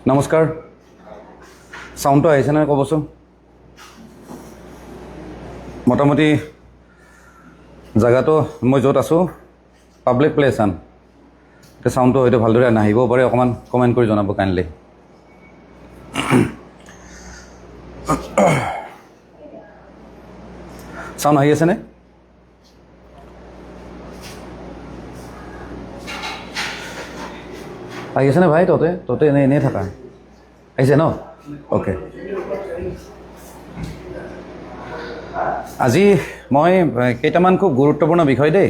নমস্কাৰ সাউণ্ডটো আহিছে নে ক'বচোন মোটামুটি জায়গাটো মই য'ত আছোঁ পাব্লিক প্লেচ এতিয়া সাউণ্ডটো হয়তো ভালদৰে নাহিব পাৰে অকণমান কমেণ্ট কৰি জনাব কাইণ্ডলি সাউণ্ড আহি আছেনে আহিছে নে ভাই ততে এনেই থাকা আহিছে ন অ'কে আজি মই কেইটামান খুব গুৰুত্বপূৰ্ণ বিষয় দেই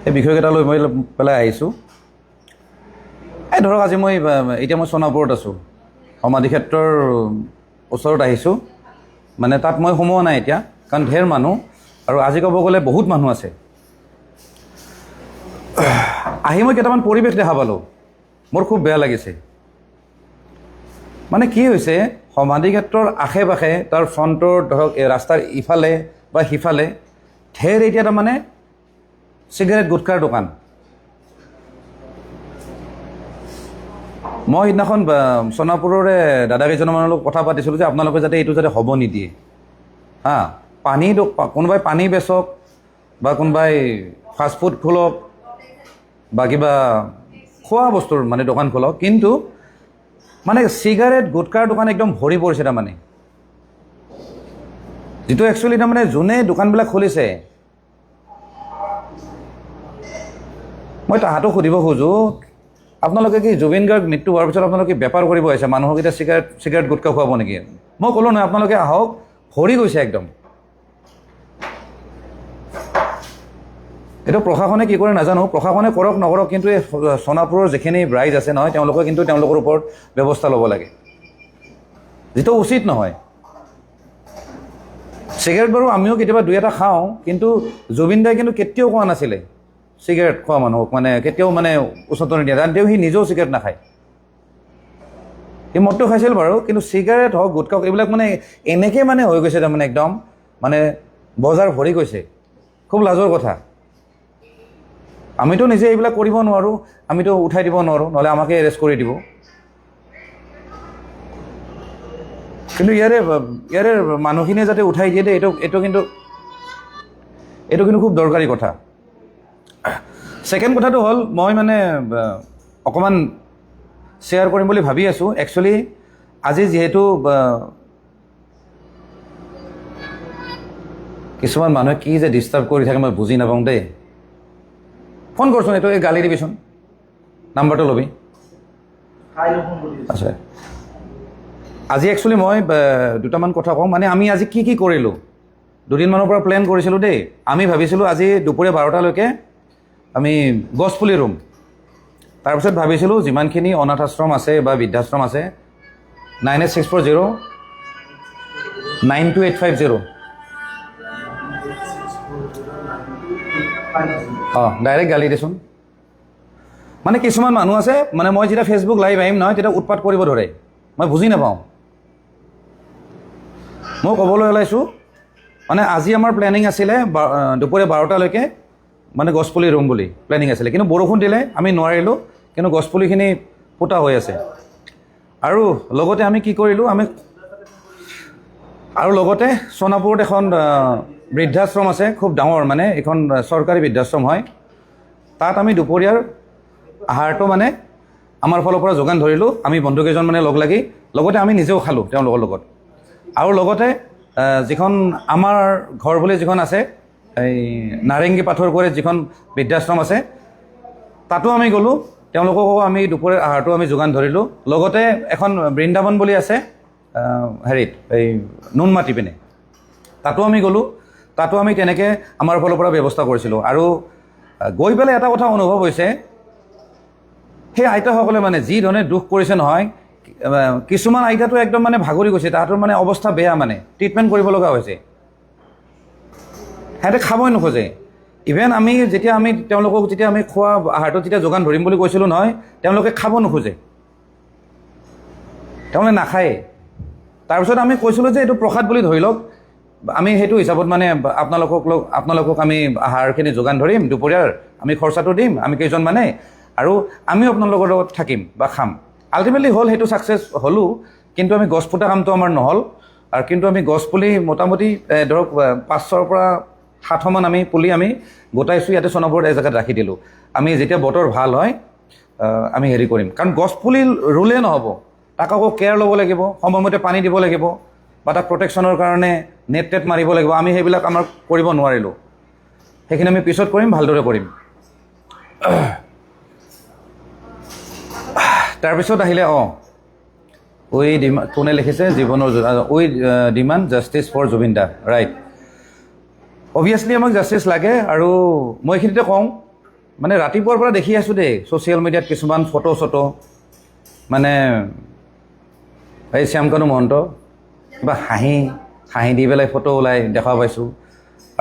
এই বিষয়কেইটা লৈ মই পেলাই আহিছোঁ এই ধৰক আজি মই এতিয়া মই সোণাপুৰত আছোঁ সমাধিক্ষেত্ৰৰ ওচৰত আহিছোঁ মানে তাত মই সোমোৱা নাই এতিয়া কাৰণ ঢেৰ মানুহ আৰু আজি ক'ব গ'লে বহুত মানুহ আছে আহি মই কেইটামান পৰিৱেশ দেখা পালোঁ মোৰ খুব বেয়া লাগিছে মানে কি হৈছে সমাধিক্ষেত্ৰৰ আশে পাশে তাৰ ফ্ৰণ্টৰ ধৰক ৰাস্তাৰ ইফালে বা সিফালে ঢেৰ এতিয়া তাৰমানে চিগাৰেট গুটকাৰ দোকান মই সিদিনাখন সোণাপুৰৰে দাদা কেইজনমানৰ লগত কথা পাতিছিলোঁ যে আপোনালোকে যাতে এইটো যাতে হ'ব নিদিয়ে পানী কোনোবাই পানী বেচক বা কোনোবাই ফাষ্টফুড খোলক বা কিবা খোৱা বস্তুৰ মানে দোকান খোলক কিন্তু মানে চিগাৰেট গুটকাৰ দোকান একদম ভৰি পৰিছে তাৰমানে যিটো একচুৱেলি তাৰমানে যোনে দোকানবিলাক খুলিছে মই তাহাঁতক সুধিব খোজোঁ আপোনালোকে কি জুবিন গাৰ্গ মৃত্যু হোৱাৰ পিছত আপোনালোকে বেপাৰ কৰিব আহিছে মানুহক এতিয়া চিগাৰেট গুটকা খুৱাব নেকি মই ক'লোঁ নহয় আপোনালোকে আহক ভৰি গৈছে একদম এইটো প্ৰশাসনে কি কৰে নাজানো প্ৰশাসনে কৰক নকৰক কিন্তু এই সোণাপুৰৰ যিখিনি ৰাইজ আছে নহয় তেওঁলোকে কিন্তু তেওঁলোকৰ ওপৰত ব্যৱস্থা ল'ব লাগে যিটো উচিত নহয় চিগাৰেট বাৰু আমিও কেতিয়াবা দুই এটা খাওঁ কিন্তু জুবিন দাই কিন্তু কেতিয়াও কোৱা নাছিলে চিগাৰেট খোৱা মানুহক মানে কেতিয়াও মানে উচতনি নিদিয়ে কাৰণ তেওঁ সি নিজেও চিগাৰেট নাখায় সি মদটো খাইছিল বাৰু কিন্তু চিগাৰেট হওক গুটকা হওক এইবিলাক মানে এনেকৈ মানে হৈ গৈছে তাৰমানে একদম মানে বজাৰ ভৰি গৈছে খুব লাজৰ কথা আমিতো নিজে এইবিলাক কৰিব নোৱাৰোঁ আমিতো উঠাই দিব নোৱাৰোঁ নহ'লে আমাকে এৰেষ্ট কৰি দিব কিন্তু ইয়াৰে মানুহখিনিয়ে যাতে উঠাই দিয়ে দেই এইটো কিন্তু খুব দৰকাৰী কথা ছেকেণ্ড কথাটো হ'ল মই মানে অকণমান শ্বেয়াৰ কৰিম বুলি ভাবি আছোঁ একচুৱেলি আজি যিহেতু কিছুমান মানুহে কি যে ডিষ্টাৰ্ব কৰি থাকে মই বুজি নাপাওঁ দেই ফোন কৰচোন এইটো এই গালি দিবিচোন নাম্বাৰটো ল'বি আচ্ছা আজি একচুৱেলি মই দুটামান কথা কওঁ মানে আমি আজি কি কৰিলোঁ দুদিনমানৰ পৰা প্লেন কৰিছিলোঁ দেই আমি ভাবিছিলোঁ আজি দুপৰীয়া 12টালৈকে আমি গছপুলি ৰুম তাৰপিছত ভাবিছিলোঁ যিমানখিনি অনাথ আশ্ৰম আছে বা বৃদ্ধাশ্ৰম আছে 9864092850 ডাইৰেক্ট গালি দেচোন মানে কিছুমান মানুহ আছে মানে মই যেতিয়া ফেচবুক লাইভ আহিম নহয় তেতিয়া উৎপাত কৰিব ধৰে মই বুজি নাপাওঁ মই ক'বলৈ ওলাইছোঁ মানে আজি আমাৰ প্লেনিং আছিলে দুপৰীয়া 12টালৈকে মানে গছপুলি ৰুম বুলি প্লেনিং আছিলে কিন্তু বৰষুণ দিলে আমি নোৱাৰিলোঁ কিন্তু গছপুলিখিনি পোতা হৈ আছে আৰু লগতে আমি কি কৰিলোঁ আৰু লগতে সোণাপুৰত এখন বৃদ্ধাশ্ৰম আছে খুব ডাঙৰ মানে এখন চৰকাৰী বৃদ্ধাশ্ৰম হয় তাত আমি দুপৰীয়াৰ আহাৰটো মানে আমাৰ ফালৰ পৰা যোগান ধৰিলোঁ আমি বন্ধুকেইজন মানে লগ লাগি লগতে আমি নিজেও খালোঁ তেওঁলোকৰ লগত আৰু লগতে যিখন আমাৰ ঘৰ বুলি যিখন আছে এই নাৰেংগী পাথৰকুঁৱৰীত যিখন বৃদ্ধাশ্ৰম আছে তাতো আমি গ'লোঁ তেওঁলোককো আমি দুপৰীয়াৰ আহাৰটো আমি যোগান ধৰিলোঁ লগতে এখন বৃন্দাবন বুলি আছে হেৰিত এই নুনমাটি পিনে তাতো আমি গ'লোঁ তাতো আমি তেনেকৈ আমাৰ ফালৰ পৰা ব্যৱস্থা কৰিছিলোঁ আৰু গৈ পেলাই এটা কথা অনুভৱ হৈছে সেই আইতাসকলে মানে যি ধৰণে দুখ কৰিছে নহয় কিছুমান আইতাটো একদম মানে ভাগৰি গৈছে তাহাঁতৰ মানে অৱস্থা বেয়া মানে ট্ৰিটমেণ্ট কৰিব লগা হৈছে সিহঁতে খাবই নোখোজে ইভেন তেওঁলোকক যেতিয়া আমি খোৱা আহাৰটো যেতিয়া যোগান ধৰিম বুলি কৈছিলোঁ নহয় তেওঁলোকে খাব নোখোজে তেওঁলোকে নাখায় তাৰপিছত আমি কৈছিলোঁ যে এইটো প্ৰসাদ বুলি ধৰি লওক আমি সেইটো হিচাপত মানে আপোনালোকক আমি আহাৰখিনি যোগান ধৰিম দুপৰীয়াৰ আমি খৰচাটো দিম আমি কেইজন মানে আৰু আমিও আপোনালোকৰ লগত থাকিম বা খাম। আল্টিমেটলি হ'ল সেইটো ছাকচেছ হ'লোঁ, কিন্তু আমি গছ পোতা কামটো আমাৰ নহ'ল। আৰু কিন্তু আমি গছ পুলি মোটামুটি ধৰক 500ৰ পৰা 700মান আমি পুলি আমি গোটাইছোঁ, ইয়াতে সোণাপুৰত এজেগাত ৰাখি দিলোঁ। আমি যেতিয়া বতৰ ভাল হয় আমি হেৰি কৰিম, কাৰণ গছ পুলি ৰুলেই নহ'ব, তাক আকৌ কেয়াৰ ল'ব লাগিব, সময়মতে পানী দিব লাগিব, বা তাক প্ৰটেকশ্যনৰ কাৰণে নেট টেট মাৰিব লাগিব। আমি সেইবিলাক আমাৰ কৰিব নোৱাৰিলোঁ, সেইখিনি আমি পিছত কৰিম, ভালদৰে কৰিম। তাৰপিছত আহিলে উই ডিমাণ্ড, কোনে লিখিছে জীৱনৰ we demand justice for Zubeen da, right. Obviously আমাক জাষ্টিছ লাগে। আৰু মই এইখিনিতে কওঁ, মানে ৰাতিপুৱাৰ পৰা দেখি আছোঁ দেই ছ'চিয়েল মিডিয়াত কিছুমান ফটো মানে এই শ্যামকানু মহন্ত কিবা হাঁহি দি পেলাই ফটো ওলাই দেখা পাইছোঁ,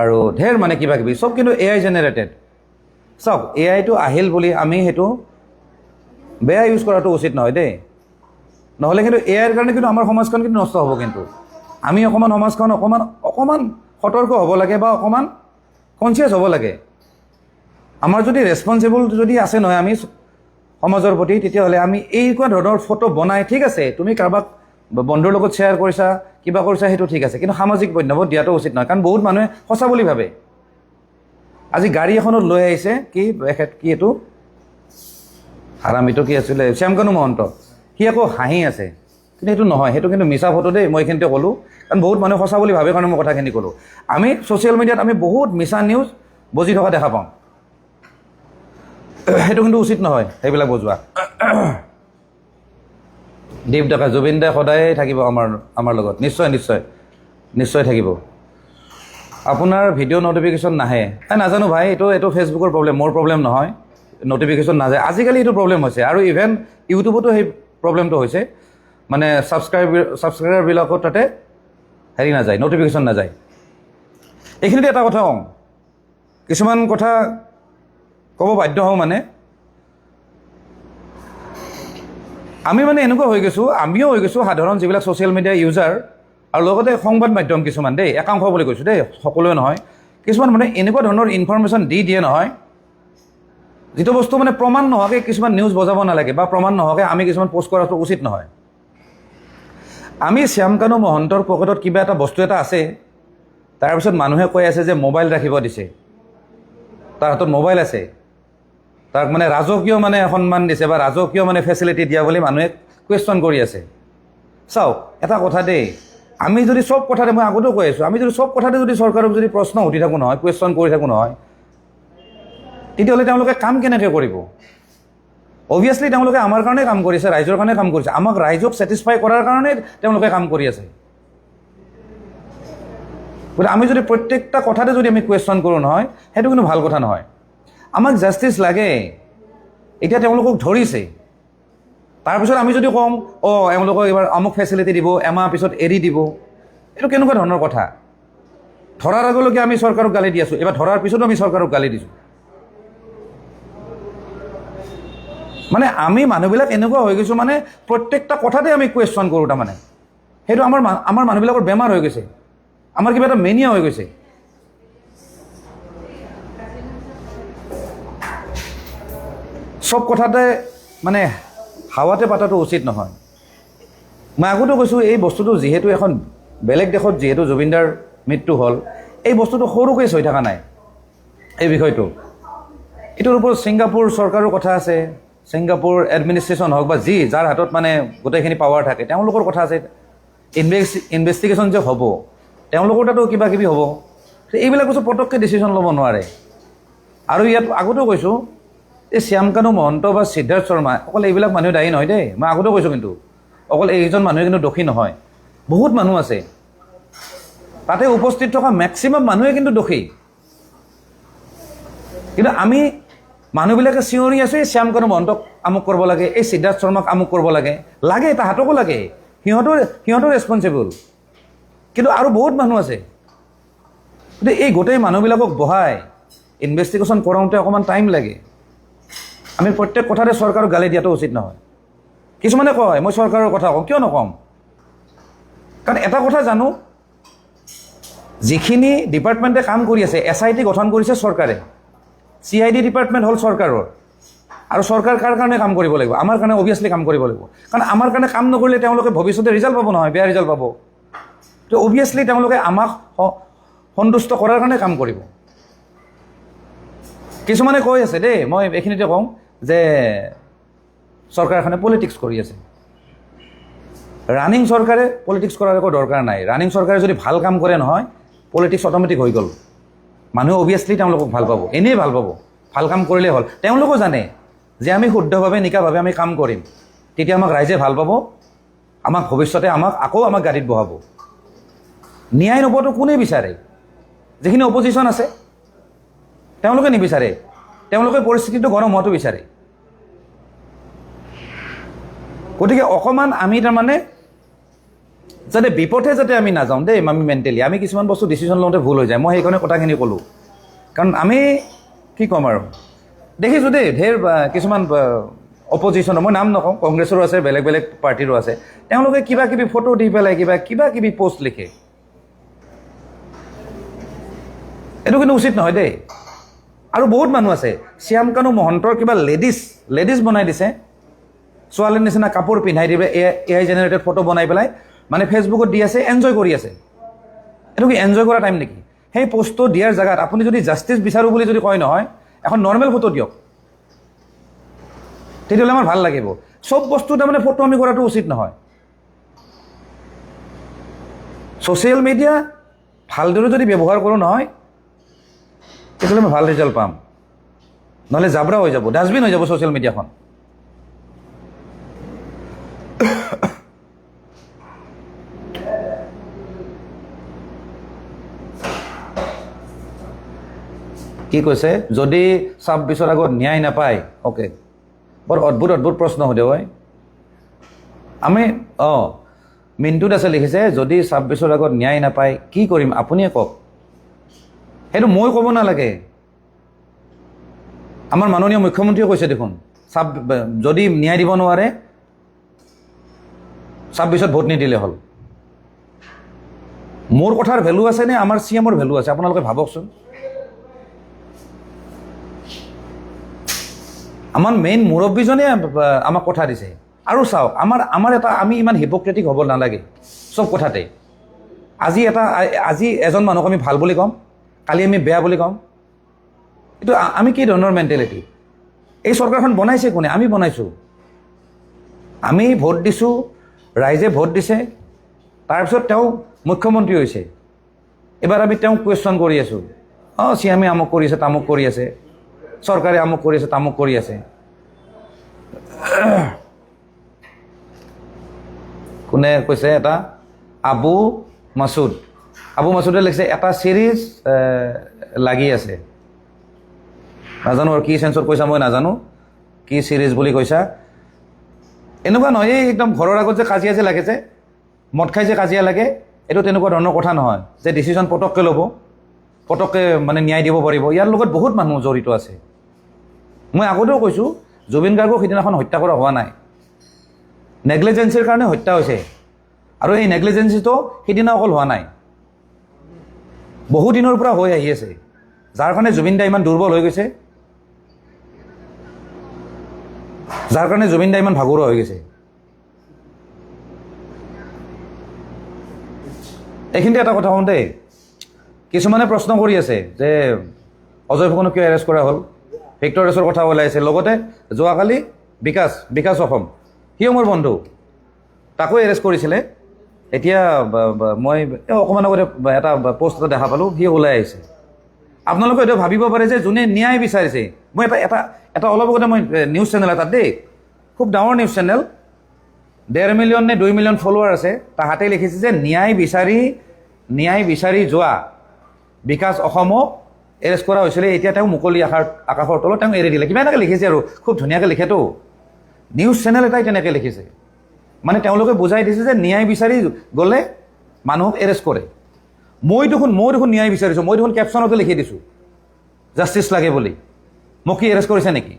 আৰু ঢেৰ মানে কিবা কিবি চব কিন্তু AI জেনেৰেটেড। চাওক, AIটো আহিল বুলি আমি সেইটো বেয়া ইউজ কৰাটো উচিত নহয় দেই, নহ'লে কিন্তু AIৰ কাৰণে কিন্তু আমাৰ সমাজখন কিন্তু নষ্ট হ'ব। কিন্তু আমি সমাজখন অকণমান সতৰ্ক হ'ব লাগে, বা অকণমান কনচিয়াছ হ'ব লাগে। আমাৰ যদি ৰেছপনচিবল যদি আছে নহয় আমি সমাজৰ প্ৰতি, তেতিয়াহ'লে আমি এনেকুৱা ধৰণৰ ফটো বনাই, ঠিক আছে তুমি কাৰোবাক বন্ধুৰ লগত শ্বেয়াৰ কৰিছা, কিবা কৰিছা, সেইটো ঠিক আছে, কিন্তু সামাজিক মাধ্যমত দিয়াটো উচিত নহয়। কাৰণ বহুত মানুহে সঁচা বুলি ভাবে। আজি গাড়ী এখনত লৈ আহিছে, কি এইটো হাৰামিটো কি আছিলে, শ্যামকানু মহন্ত, সি আকৌ হাঁহি আছে, কিন্তু সেইটো নহয়, সেইটো কিন্তু মিছা ফটো দেই। মই এইখিনিতে ক'লোঁ, কাৰণ বহুত মানুহে সঁচা বুলি ভাবে কাৰণে মই কথাখিনি ক'লোঁ। আমি ছ'চিয়েল মিডিয়াত আমি বহুত মিছা নিউজ বজি থকা দেখা পাওঁ, সেইটো কিন্তু উচিত নহয় সেইবিলাক বজোৱা। দীপ ডেকা, জুবিন দা সদায় থাকিব আমাৰ লগত, নিশ্চয় থাকিব। আপোনাৰ ভিডিঅ' নটিফিকেশ্যন নাহে, নাজানো ভাই, এইটো ফেচবুকৰ প্ৰব্লেম, মোৰ প্ৰব্লেম নহয়। নটিফিকেশ্যন নাযায় আজিকালি, এইটো প্ৰব্লেম হৈছে। আৰু ইভেন ইউটিউবতো সেই প্ৰব্লেমটো হৈছে, মানে ছাবস্ক্ৰাইবাৰবিলাকৰ তাতে হেৰি নাযায়, নটিফিকেশ্যন নাযায়। এইখিনিতে এটা কথা কওঁ, কিছুমান কথা ক'ব বাধ্য হওঁ। মানে আমি মানে এনেকুৱা হৈ গৈছোঁ, আমিও হৈ গৈছোঁ সাধাৰণ যিবিলাক ছ'চিয়েল মিডিয়া ইউজাৰ, আৰু লগতে সংবাদ মাধ্যম কিছুমান দেই, একাংশ বুলি কৈছোঁ দেই, সকলোৱে নহয়, কিছুমান মানে এনেকুৱা ধৰণৰ ইনফৰমেশ্যন দি দিয়ে নহয়, যিটো বস্তু মানে প্ৰমাণ নোহোৱাকৈ কিছুমান নিউজ বজাব নালাগে, বা প্ৰমাণ নোহোৱাকৈ আমি কিছুমান পোষ্ট কৰাটো উচিত নহয়। আমি শ্যামকানু মহন্তৰ পকেটত কিবা এটা বস্তু এটা আছে, তাৰপিছত মানুহে কৈ আছে যে মোবাইল ৰাখিব দিছে, তাৰ হাতত মোবাইল আছে, তাক মানে ৰাজকীয় মানে সন্মান দিছে, বা ৰাজকীয় মানে ফেচিলিটি দিয়া বুলি মানুহে কুৱেশ্যন কৰি আছে। চাওক, এটা কথা দেই, আমি যদি চব কথাতে, মই আগতেও কৈ আছোঁ, আমি যদি চব কথাতে যদি চৰকাৰক যদি প্ৰশ্ন সুধি থাকোঁ নহয়, কুৱেশ্যন কৰি থাকোঁ নহয়, তেতিয়াহ'লে তেওঁলোকে কাম কেনেকৈ কৰিব? অভিয়াছলি তেওঁলোকে আমাৰ কাৰণে কাম কৰিছে, ৰাইজৰ কাৰণে কাম কৰিছে, আমাক ৰাইজক ছেটিছফাই কৰাৰ কাৰণে তেওঁলোকে কাম কৰি আছে। গতিকে আমি যদি প্ৰত্যেকটা কথাতে যদি আমি কুৱেশ্যন কৰোঁ নহয়, সেইটো কিন্তু ভাল কথা নহয়। আমাক জাষ্টিছ লাগে। এতিয়া তেওঁলোকক ধৰিছে, তাৰপিছত আমি যদি কওঁ এওঁলোকক এইবাৰ আমুক ফেচিলিটি দিব, এমাহ পিছত এৰি দিব, এইটো কেনেকুৱা ধৰণৰ কথা? ধৰাৰ আগলৈকে আমি চৰকাৰক গালি দি আছোঁ, এইবাৰ ধৰাৰ পিছতো আমি চৰকাৰক গালি দিছোঁ। মানে আমি মানুহবিলাক এনেকুৱা হৈ গৈছোঁ, মানে প্ৰত্যেকটা কথাতে আমি কুৱেশ্যন কৰোঁ। তাৰমানে সেইটো আমাৰ মানুহবিলাকৰ বেমাৰ হৈ গৈছে, আমাৰ কিবা এটা মেনিয়া হৈ গৈছে। চব কথাতে মানে হাৱাতে পাতাটো উচিত নহয়। মই আগতে কৈছোঁ, এই বস্তুটো যিহেতু এখন বেলেগ দেশত যিহেতু জুবিনদাৰ মৃত্যু হ'ল, এই বস্তুটো সৰু কেছ হৈ থকা নাই। এই বিষয়টো এইটোৰ ওপৰত ছিংগাপুৰ চৰকাৰৰ কথা আছে, ছিংগাপুৰ এডমিনিষ্ট্ৰেশ্যন হওক বা যাৰ হাতত মানে গোটেইখিনি পাৱাৰ থাকে, তেওঁলোকৰ কথা আছে। ইনভেষ্টিগেশ্যন যে হ'ব, তেওঁলোকৰ তাতো কিবা কিবি হ'ব। এইবিলাক বস্তু পটককৈ ডিচিশ্যন ল'ব নোৱাৰে। আৰু ইয়াত আগতেও কৈছোঁ, এই শ্যামকানু মহন্ত বা সিদ্ধাৰ্থ শৰ্মা অকল এইবিলাক মানুহ দায়ী নহয় দেই। মই আগতেও কৈছোঁ, কিন্তু অকল এইজন মানুহে কিন্তু দোষী নহয়, বহুত মানুহ আছে তাতে উপস্থিত থকা মেক্সিমাম মানুহে কিন্তু দোষী। কিন্তু আমি মানুহবিলাকে চিঞৰি আছোঁ, এই শ্যামকানু মহন্তক আমুক কৰিব লাগে, এই সিদ্ধাৰ্থ শৰ্মাক আমুক কৰিব লাগে, তাহাঁতকো লাগে, সিহঁতৰ ৰেছপনচিবল। কিন্তু আৰু বহুত মানুহ আছে। গতিকে এই গোটেই মানুহবিলাকক বহাই ইনভেষ্টিগেশ্যন কৰাওঁতে অকণমান টাইম লাগে। আমি প্ৰত্যেক কথাতে চৰকাৰক গালি দিয়াটো উচিত নহয়। কিছুমানে কয় মই চৰকাৰৰ কথা কওঁ, কিয় নক'ম? কাৰণ এটা কথা জানো, যিখিনি ডিপাৰ্টমেণ্টে কাম কৰি আছে, SIT গঠন কৰিছে চৰকাৰে, CID ডিপাৰ্টমেণ্ট হ'ল চৰকাৰৰ, আৰু চৰকাৰ কাৰ কাৰণে কাম কৰিব লাগিব? আমাৰ কাৰণে অভিয়াছলি কাম কৰিব লাগিব, কাৰণ আমাৰ কাৰণে কাম নকৰিলে তেওঁলোকে ভৱিষ্যতে ৰিজাল্ট পাব নহয়, বেয়া ৰিজাল্ট পাব। তো অভিয়াছলি তেওঁলোকে আমাক সন্তুষ্ট কৰাৰ কাৰণে কাম কৰিব। কিছুমানে কৈ আছে দেই, মই এইখিনিতে কওঁ যে চৰকাৰখনে পলিটিক্স কৰি আছে। ৰানিং চৰকাৰে পলিটিক্স কৰাৰ একো দৰকাৰ নাই। ৰানিং চৰকাৰে যদি ভাল কাম কৰে নহয়, পলিটিক্স অট'মেটিক হৈ গ'ল। মানুহে অভিয়াছলি তেওঁলোকক ভাল পাব, এনেই ভাল পাব, ভাল কাম কৰিলেই হ'ল। তেওঁলোকো জানে যে আমি শুদ্ধভাৱে নিকাভাৱে আমি কাম কৰিম, তেতিয়া আমাক ৰাইজে ভাল পাব, আমাক ভৱিষ্যতে আকৌ আমাক গাড়ীত বহাব। ন্যায় নোপোৱাটো কোনে বিচাৰে? যিখিনি অপজিশ্যন আছে তেওঁলোকে নিবিচাৰে, তেওঁলোকে পৰিস্থিতিটো গৰম হোৱাটো বিচাৰে। গতিকে অকণমান আমি তাৰমানে যাতে বিপথে যাতে আমি নাযাওঁ দেই, আমি মেণ্টেলি আমি কিছুমান বস্তু ডিচিশ্যন লওঁতে ভুল হৈ যায়। মই সেইকাৰণে কথাখিনি ক'লোঁ, কাৰণ আমি কি ক'ম আৰু দেখিছোঁ দেই, ঢেৰ কিছুমান অপজিশ্যনৰ, মই নাম নকওঁ, কংগ্ৰেছৰো আছে, বেলেগ বেলেগ পাৰ্টিৰো আছে, তেওঁলোকে কিবা কিবি ফটো দি পেলাই কিবা কিবি পোষ্ট লিখে। এইটো কিন্তু উচিত নহয় দেই। আৰু বহুত মানুহ আছে, শ্যামকানু মহন্তৰ কিবা লেডিজ বনাই দিছে, ছোৱালীৰ নিচিনা কাপোৰ পিন্ধাই দিবে, AI জেনেৰেটেড ফটো বনাই পেলাই মানে ফেচবুকত দি আছে, এনজয় কৰি আছে। এইটো কি এনজয় কৰা টাইম নেকি? সেই পোষ্টটো দিয়াৰ জেগাত আপুনি যদি জাষ্টিছ বিচাৰোঁ বুলি যদি কয় নহয়, এখন নৰ্মেল ফটো দিয়ক, তেতিয়াহ'লে আমাৰ ভাল লাগিব। চব বস্তু তাৰমানে ফটো আমি কৰাটো উচিত নহয়। ছ'চিয়েল মিডিয়া ভালদৰে যদি ব্যৱহাৰ কৰোঁ নহয়, তেতিয়াহ'লে আমি ভাল ৰিজাল্ট পাম। নহ'লে জাবৰা হৈ যাব, ডাষ্টবিন হৈ যাব ছ'চিয়েল মিডিয়াখন। কি কৈছে? যদি 26ৰ আগত ন্যায় নাপায়, অ'কে, বৰ অদ্ভুত প্ৰশ্ন সোধে হয়। আমি মিণ্টুত আছে লিখিছে, যদি 26ৰ আগত ন্যায় নাপায় কি কৰিম আপুনিয়ে কওক। সেইটো মই ক'ব নালাগে, আমাৰ মাননীয় মুখ্যমন্ত্ৰীয়ে কৈছে দেখোন, যদি ন্যায় দিব নোৱাৰে 26ত ভোট নিদিলে হ'ল। মোৰ কথাৰ ভেলু আছে নে আমাৰ CMৰ ভেলু আছে? আপোনালোকে ভাবকচোন। আমাৰ মেইন মুৰব্বীজনে আমাক কথা দিছে। আৰু চাওক, আমি ইমান হিপক্ৰেটিক হ'ব নালাগে চব কথাতে। আজি এজন মানুহক আমি ভাল বুলি ক'ম, কালি আমি বেয়া বুলি ক'ম। এইটো আমি কি ধৰণৰ মেণ্টেলিটি? এই চৰকাৰখন বনাইছে কোনে? আমি বনাইছোঁ। আমি ভোট দিছোঁ, ৰাইজে ভোট দিছে, তাৰপিছত তেওঁ মুখ্যমন্ত্ৰী হৈছে। এবাৰ আমি তেওঁক কুৱেশ্যন কৰি আছোঁ, CMে আমুক কৰি আছে, তামুক কৰি আছে, চৰকাৰে আমুক কৰি আছে, তামুক কৰি আছে। কোনে কৈছে? এটা আবু মাছুদে লিখিছে, এটা চিৰিজ লাগি আছে। নাজানো আৰু কি চেঞ্চত কৈছা, মই নাজানো কি চিৰিজ বুলি কৈছা। এনেকুৱা নহয় এই একদম ঘৰৰ আগত যে কাজিয়া যে লাগে, যে মদ খাই যে কাজিয়া লাগে, এইটো তেনেকুৱা ধৰণৰ কথা নহয় যে ডিচিশ্যন পটককৈ ল'ব, পটককৈ মানে ন্যায় দিব পাৰিব। ইয়াৰ লগত বহুত মানুহ জড়িত আছে। মই আগতেও কৈছোঁ, জুবিন গাৰ্গক সিদিনাখন হত্যা কৰা হোৱা নাই, নেগলিজেঞ্চিৰ কাৰণে হত্যা হৈছে। আৰু এই নেগলিজেঞ্চিটো সিদিনা অকল হোৱা নাই, বহুদিনৰ পৰা হৈ আহি আছে, যাৰ কাৰণে জুবিন দা ইমান দুৰ্বল হৈ গৈছে, যাৰ কাৰণে জুবিন দা ইমান ভাগৰুৱা হৈ গৈছে। এইখিনিতে এটা কথা কওঁ দেই, কিছুমানে প্ৰশ্ন কৰি আছে যে অজয় ফুকনক কিয় এৰেষ্ট কৰা হ'ল, ভিক্টৰ ৰেছৰ কথা ওলাইছে। লগতে যোৱাকালি বিকাশ অসম, সিও মোৰ বন্ধু, তাকো এৰেষ্ট কৰিছিলে। এতিয়া মই অকণমান আগতে এটা পোষ্ট এটা দেখা পালোঁ, সি ওলাই আহিছে। আপোনালোকে এইটো ভাবিব পাৰে যে যোনে ন্যায় বিচাৰিছে, মই এটা অলপ আগতে মই নিউজ চেনেল এটাত দেই, খুব ডাঙৰ নিউজ চেনেল, 1.5 মিলিয়ন নে 2 মিলিয়ন ফলোৱাৰ আছে, তাহাঁতে লিখিছে যে ন্যায় বিচাৰি যোৱা বিকাশ অসমক এৰেষ্ট কৰা হৈছিলে, এতিয়া তেওঁ মুকলি আকাশৰ তলত তেওঁ এৰি দিলে, কিবা এনেকৈ লিখিছে। আৰু খুব ধুনীয়াকৈ লিখেতো, নিউজ চেনেল এটাই তেনেকৈ লিখিছে। মানে তেওঁলোকে বুজাই দিছে যে ন্যায় বিচাৰি গ'লে মানুহক এৰেষ্ট কৰে। মই দেখোন ন্যায় বিচাৰিছোঁ, মই দেখোন কেপশ্যনতে লিখি দিছোঁ জাষ্টিছ লাগে বুলি। মোক কি এৰেষ্ট কৰিছে নেকি?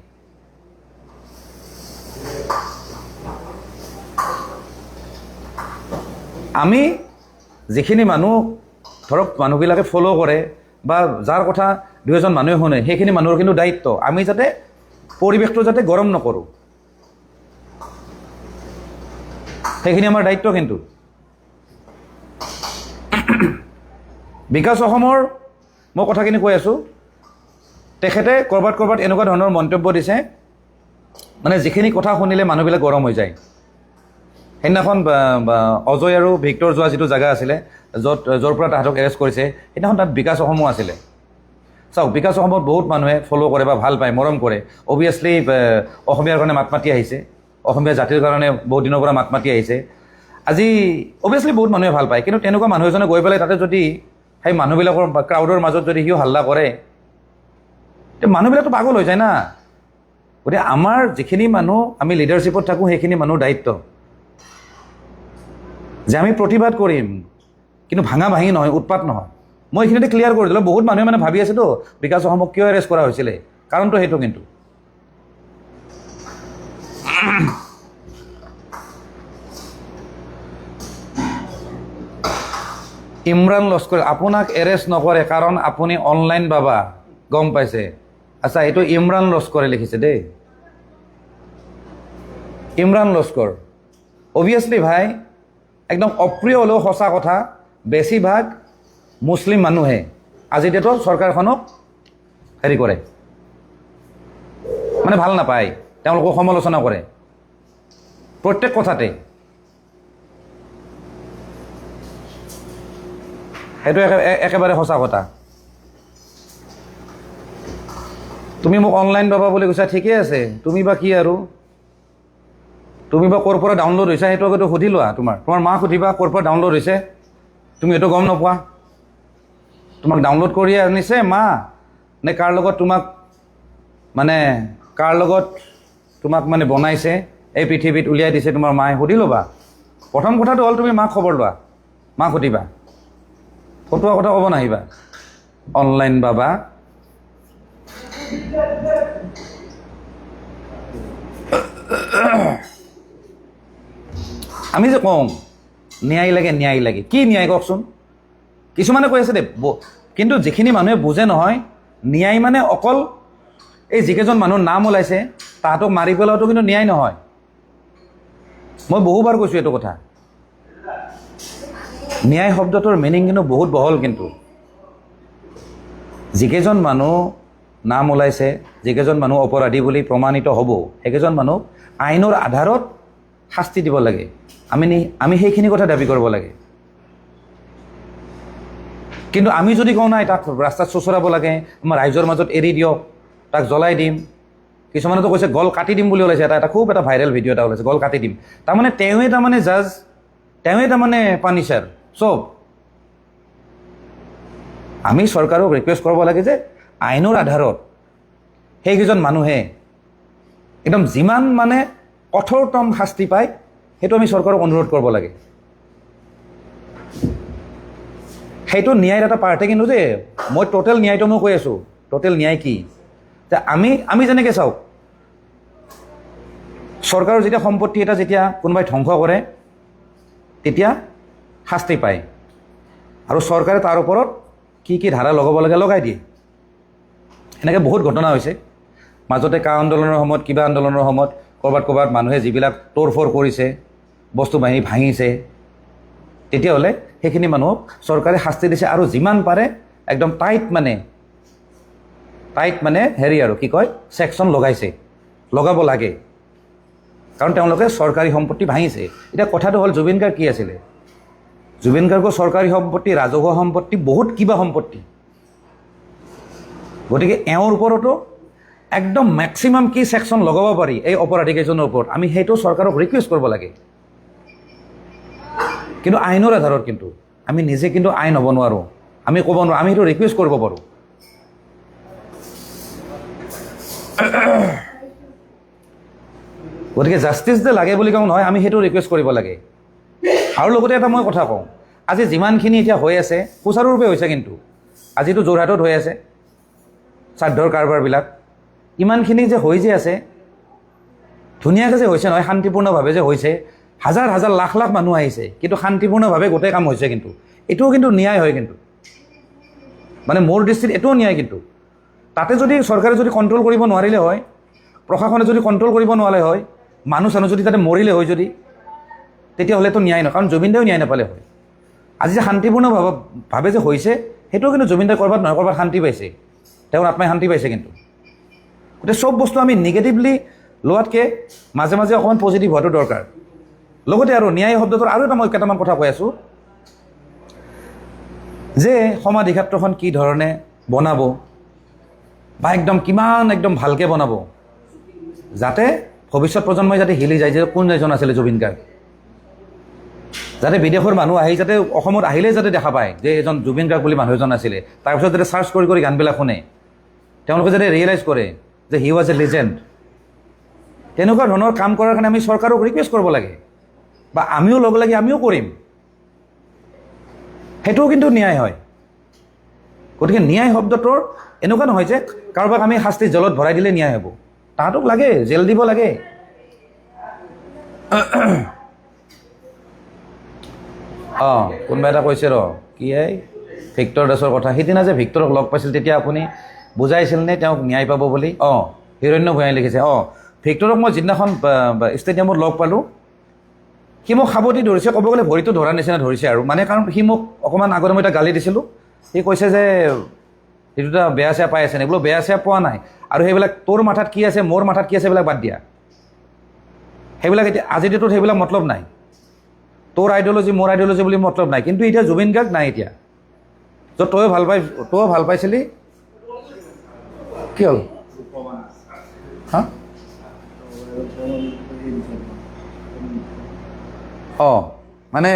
আমি যিখিনি মানুহ, ধৰক মানুহবিলাকে ফ'ল' কৰে বা যাৰ কথা 2 এজন মানুহে শুনে, সেইখিনি মানুহৰ কিন্তু দায়িত্ব আমি যাতে পৰিৱেশটো যাতে গৰম নকৰোঁ, সেইখিনি আমাৰ দায়িত্ব। কিন্তু বিকাশ অসমৰ মই কথাখিনি কৈ আছোঁ, তেখেতে ক'ৰবাত এনেকুৱা ধৰণৰ মন্তব্য দিছে, মানে যিখিনি কথা শুনিলে মানুহবিলাক গৰম হৈ যায়। সেইদিনাখন অজয় আৰু ভিক্টৰ যোৱা যিটো জেগা আছিলে, য'ৰ পৰা তাহাঁতক এৰেষ্ট কৰিছে, সেইদিনাখন তাত বিকাশ অসমো আছিলে। চাওক, বিকাশ অসমত বহুত মানুহে ফ'ল' কৰে বা ভাল পায়, মৰম কৰে। অভিয়াছলি অসমীয়াৰ কাৰণে মাত মাতি আহিছে, অসমীয়া জাতিৰ কাৰণে বহুত দিনৰ পৰা মাত মাতি আহিছে। আজি অভিয়াছলি বহুত মানুহে ভাল পায়, কিন্তু তেনেকুৱা মানুহ এজনে গৈ পেলাই তাতে যদি সেই মানুহবিলাকৰ ক্ৰাউডৰ মাজত যদি সিও হাল্লা কৰে, তে মানুহবিলাকতো পাগল হৈ যায় না। গতিকে আমাৰ যিখিনি মানুহ আমি লিডাৰশ্বিপত থাকোঁ, সেইখিনি মানুহৰ দায়িত্ব যে আমি প্ৰতিবাদ কৰিম, কিন্তু ভাঙা ভাঙি নহয়, উৎপাত নহয়। মই এইখিনিতে ক্লিয়াৰ কৰি দিলোঁ। বহুত মানুহে মানে ভাবি আছেতো বিকাশ অসমক কিয় এৰেষ্ট কৰা হৈছিলে, কাৰণটো সেইটো। কিন্তু ইমৰান লস্কৰ আপোনাক এৰেষ্ট নকৰে কাৰণ আপুনি অনলাইন বাবা, গম পাইছে? আচ্ছা, এইটো ইমৰান লস্কৰে লিখিছে দেই, ইমৰান লস্কৰ। অভিয়াছলি ভাই, একদম অপ্ৰিয় হ'লেও সঁচা কথা, বেছিভাগ মুছলিম মানুহে আজিৰ ডেটত চৰকাৰখনক হেৰি কৰে, মানে ভাল নাপায়, তেওঁলোকক সমালোচনা কৰে প্ৰত্যেক কথাতে। সেইটো একেবাৰে সঁচা কথা। তুমি মোক অনলাইন পাবা বুলি কৈছা, ঠিকে আছে, তুমি বা কি আৰু, তুমি বা ক'ৰ পৰা ডাউনলোড হৈছা সেইটো আগতে সুধি লোৱা। তোমাৰ মাক সুধিবা ক'ৰ পৰা ডাউনলোড হৈছে, তুমি এইটো গম নোপোৱা। তোমাক ডাউনলোড কৰি আনিছে মা, নে কাৰ লগত তোমাক মানে বনাইছে, এই পৃথিৱীত উলিয়াই দিছে তোমাৰ মায়ে, সুধি ল'বা। প্ৰথম কথাটো হ'ল তুমি মাক খবৰ লোৱা, মাক সুধিবা, ফটোৱা কথা ক'ব নাহিবা। অনলাইন বাবা, আমি যে কওঁ ন্যায় লাগে, ন্যায় লাগে, কি ন্যায় কওকচোন? কিছুমানে কৈ আছে দে, কিন্তু যিখিনি মানুহে বুজে নহয়, ন্যায় মানে অকল এই যিকেইজন মানুহৰ নাম ওলাইছে তাহাঁতক মাৰি পেলোৱাটো কিন্তু ন্যায় নহয়। মই বহুবাৰ কৈছোঁ এইটো কথা। ন্যায় শব্দটোৰ মিনিং কিন্তু বহুত বহল। কিন্তু যিকেইজন মানুহ নাম ওলাইছে, যিকেইজন মানুহ অপৰাধী বুলি প্ৰমাণিত হ'ব, সেইকেইজন মানুহ আইনৰ আধাৰত শাস্তি দিব লাগে। আমি সেইখিনি কথা দাবী কৰিব লাগে। কিন্তু আমি যদি কওঁ নাই, তাক ৰাস্তাত চোচৰাব লাগে, আমাৰ ৰাইজৰ মাজত এৰি দিয়ক, তাক জ্বলাই দিম। কিছুমানেতো কৈছে গল কাটি দিম বুলি ওলাইছে, এটা খুব এটা ভাইৰেল ভিডিঅ' এটা ওলাইছে, গল কাটি দিম। তাৰমানে তেওঁৱে তাৰমানে জাজ, তেওঁৱে তাৰমানে পানিচাৰ চব। আমি চৰকাৰক ৰিকুৱেষ্ট কৰিব লাগে যে আইনৰ আধাৰত সেইকেইজন মানুহে একদম যিমান মানে কঠোৰতম শাস্তি পায়, সেইটো আমি চৰকাৰক অনুৰোধ কৰিব লাগে। সেইটো ন্যায়ৰ এটা পাৰ্টে। কিন্তু যে মই টোটেল ন্যায়টো মই কৈ আছোঁ, টোটেল ন্যায় কি, যে আমি যেনেকৈ চাওক, চৰকাৰৰ যেতিয়া সম্পত্তি এটা যেতিয়া কোনোবাই ধ্বংস কৰে, তেতিয়া শাস্তি পায়, আৰু চৰকাৰে তাৰ ওপৰত কি কি ধাৰা লগাব লাগে লগাই দিয়ে। এনেকৈ বহুত ঘটনা হৈছে। মাজতে কা আন্দোলনৰ সময়ত, কিবা আন্দোলনৰ সময়ত ক'ৰবাত মানুহে যিবিলাক তোৰফৰ কৰিছে, বস্তু বাহিনী ভাঙিছে, তেতিয়াহ'লে সেইখিনি মানুহক চৰকাৰে শাস্তি দিছে, আৰু যিমান পাৰে একদম টাইট মানে হেৰি আৰু কি কয়, ছেকশ্যন লগাব লাগে, কাৰণ তেওঁলোকে চৰকাৰী সম্পত্তি ভাঙিছে। এতিয়া কথাটো হ'ল, জুবিন গাৰ্গ কি আছিলে? জুবিন গাৰ্গৰ চৰকাৰী সম্পত্তি, ৰাজহুৱা সম্পত্তি, বহুত কিবা সম্পত্তি। গতিকে এওঁৰ ওপৰতো একদম মেক্সিমাম কি ছেকশ্যন লগাব পাৰি এই অপৰাধীকেইজনৰ ওপৰত, আমি সেইটো চৰকাৰক ৰিকুৱেষ্ট কৰিব লাগে। কিন্তু আইনৰ আধাৰত কিন্তু আমি নিজে কিন্তু আইন হ'ব নোৱাৰোঁ, আমি ক'ব নোৱাৰোঁ, আমি সেইটো ৰিকুৱেষ্ট কৰিব পাৰোঁ। গতিকে জাষ্টিছ যে লাগে বুলি কওঁ নহয়, আমি সেইটো ৰিকুৱেষ্ট কৰিব লাগে। আৰু লগতে এটা মই কথা কওঁ, আজি যিমানখিনি এতিয়া হৈ আছে সুচাৰুৰূপে হৈছে, কিন্তু আজিতো যোৰহাটত হৈ আছে শ্ৰাদ্ধৰ কাৰবাৰবিলাক, ইমানখিনি যে হৈ যে আছে, ধুনীয়াকৈ যে হৈছে নহয়, শান্তিপূৰ্ণভাৱে যে হৈছে, হাজাৰ হাজাৰ লাখ লাখ মানুহ আহিছে, কিন্তু শান্তিপূৰ্ণভাৱে গোটেই কাম হৈছে। কিন্তু এইটোও কিন্তু ন্যায় হয়, কিন্তু মানে মোৰ দৃষ্টিত এইটোও ন্যায়। কিন্তু তাতে যদি চৰকাৰে যদি কণ্ট্ৰল কৰিব নোৱাৰিলে হয়, প্ৰশাসনে যদি কণ্ট্ৰল কৰিব নোৱাৰে হয়, মানুহ চানুহ যদি তাতে মৰিলে হয় যদি, তেতিয়াহ'লেতো ন্যায় নহয়, কাৰণ জুবিনদাও ন্যায় নাপালে হয়। আজি যে শান্তিপূৰ্ণ ভাৱে যে হৈছে, সেইটোও কিন্তু জুবিনদাই ক'ৰবাত নহয় ক'ৰবাত শান্তি পাইছে, তেওঁৰ আত্মাই শান্তি পাইছে। কিন্তু গতিকে চব বস্তু আমি নিগেটিভলি লোৱাতকৈ মাজে মাজে অকণমান পজিটিভ হোৱাটো দৰকাৰ। লগতে আৰু ন্যায় শব্দটোৰ আৰু এটা মই কেইটামান কথা কৈ আছোঁ, যে সমাধিক্ষেত্ৰখন কি ধৰণে বনাব বা একদম কিমান একদম ভালকৈ বনাব, যাতে ভৱিষ্যত প্ৰজন্মই যাতে হিলি যায় যে কোন এজন আছিলে জুবিন গাৰ্গ, যাতে বিদেশৰ মানুহ আহি যাতে অসমত আহিলেই যাতে দেখা পায় যে এজন জুবিন গাৰ্গ বুলি মানুহ এজন আছিলে, তাৰপিছত যাতে চাৰ্চ কৰি কৰি গানবিলাক শুনে, তেওঁলোকে যাতে ৰিয়েলাইজ কৰে যে হি ৱাজ এ লিজেণ্ড। তেনেকুৱা ধৰণৰ কাম কৰাৰ কাৰণে আমি চৰকাৰক ৰিকুৱেষ্ট কৰিব লাগে, বা আমিও লগ লাগি আমিও কৰিম, সেইটোও কিন্তু ন্যায় হয়। গতিকে ন্যায় শব্দটোৰ এনেকুৱা নহয় যে কাৰোবাক আমি শাস্তি জলত ভৰাই দিলে ন্যায় হ'ব, তাহাঁতক লাগে জেল দিব লাগে। কোনোবা এটা কৈছে কি ভিক্টৰ দাসৰ কথা, সিদিনা যে ভিক্টৰক লগ পাইছিল তেতিয়া আপুনি বুজাইছিল নে তেওঁক ন্যায় পাব বুলি? হিৰণ্য ভূঞাই লিখিছে। ভিক্টৰক মই যিদিনাখন ষ্টেডিয়ামত লগ পালোঁ, সি মোক সাৱটি ধৰিছে, ক'ব গ'লে ভৰিটো ধৰাৰ নিচিনা ধৰিছে আৰু, মানে কাৰণ সি মোক অকণমান আগতে মই এটা গালি দিছিলোঁ, সি কৈছে যে সেইটো এটা বেয়া চেয়া পাই আছে নে? বোলো বেয়া চেয়া পোৱা নাই, আৰু সেইবিলাক তোৰ মাথাত কি আছে মোৰ মাথাত কি আছে সেইবিলাক বাদ দিয়া, সেইবিলাক এতিয়া আজিৰ ডেটত সেইবিলাক মতলব নাই, তোৰ আইডিঅ'লজি মোৰ আইডিঅ'লজি বুলি মতলব নাই। কিন্তু এতিয়া জুবিন গাৰ্গ নাই, এতিয়া য'ত তয়ো ভাল পাইছিলি, কি হ'ল? মানে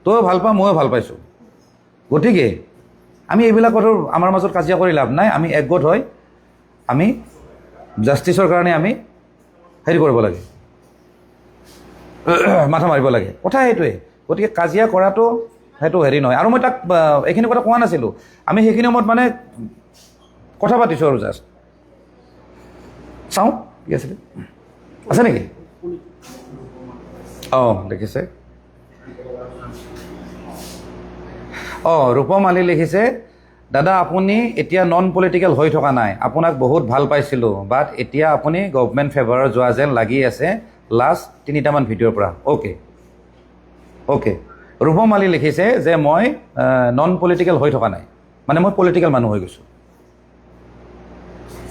তয়ো ভাল পা ময়ো ভাল পাইছোঁ। গতিকে আমি এইবিলাকতো আমাৰ মাজত কাজিয়া কৰি লাভ নাই, আমি একগোট হৈ আমি জাষ্টিছৰ কাৰণে আমি হেৰি কৰিব লাগে, মাথা মাৰিব লাগে, কথা সেইটোৱে। গতিকে কাজিয়া কৰাটো সেইটো হেৰি নহয়। আৰু মই তাক এইখিনি কথা কোৱা নাছিলোঁ, আমি সেইখিনি সময়ত মানে কথা পাতিছোঁ আৰু জাষ্ট। চাওঁ কি আছিলে, আছে নেকি? দেখিছে। ৰূপম আলী লিখিছে, দাদা আপুনি এতিয়া নন পলিটিকেল হৈ থকা নাই, আপোনাক বহুত ভাল পাইছিলোঁ, বাট এতিয়া আপুনি গভমেণ্ট ফেভাৰত যোৱা যেন লাগি আছে লাষ্ট 3টামান ভিডিঅ'ৰ পৰা। অ'কে। ৰূপম আলী লিখিছে যে মই নন পলিটিকেল হৈ থকা নাই, মানে মই পলিটিকেল মানুহ হৈ গৈছোঁ,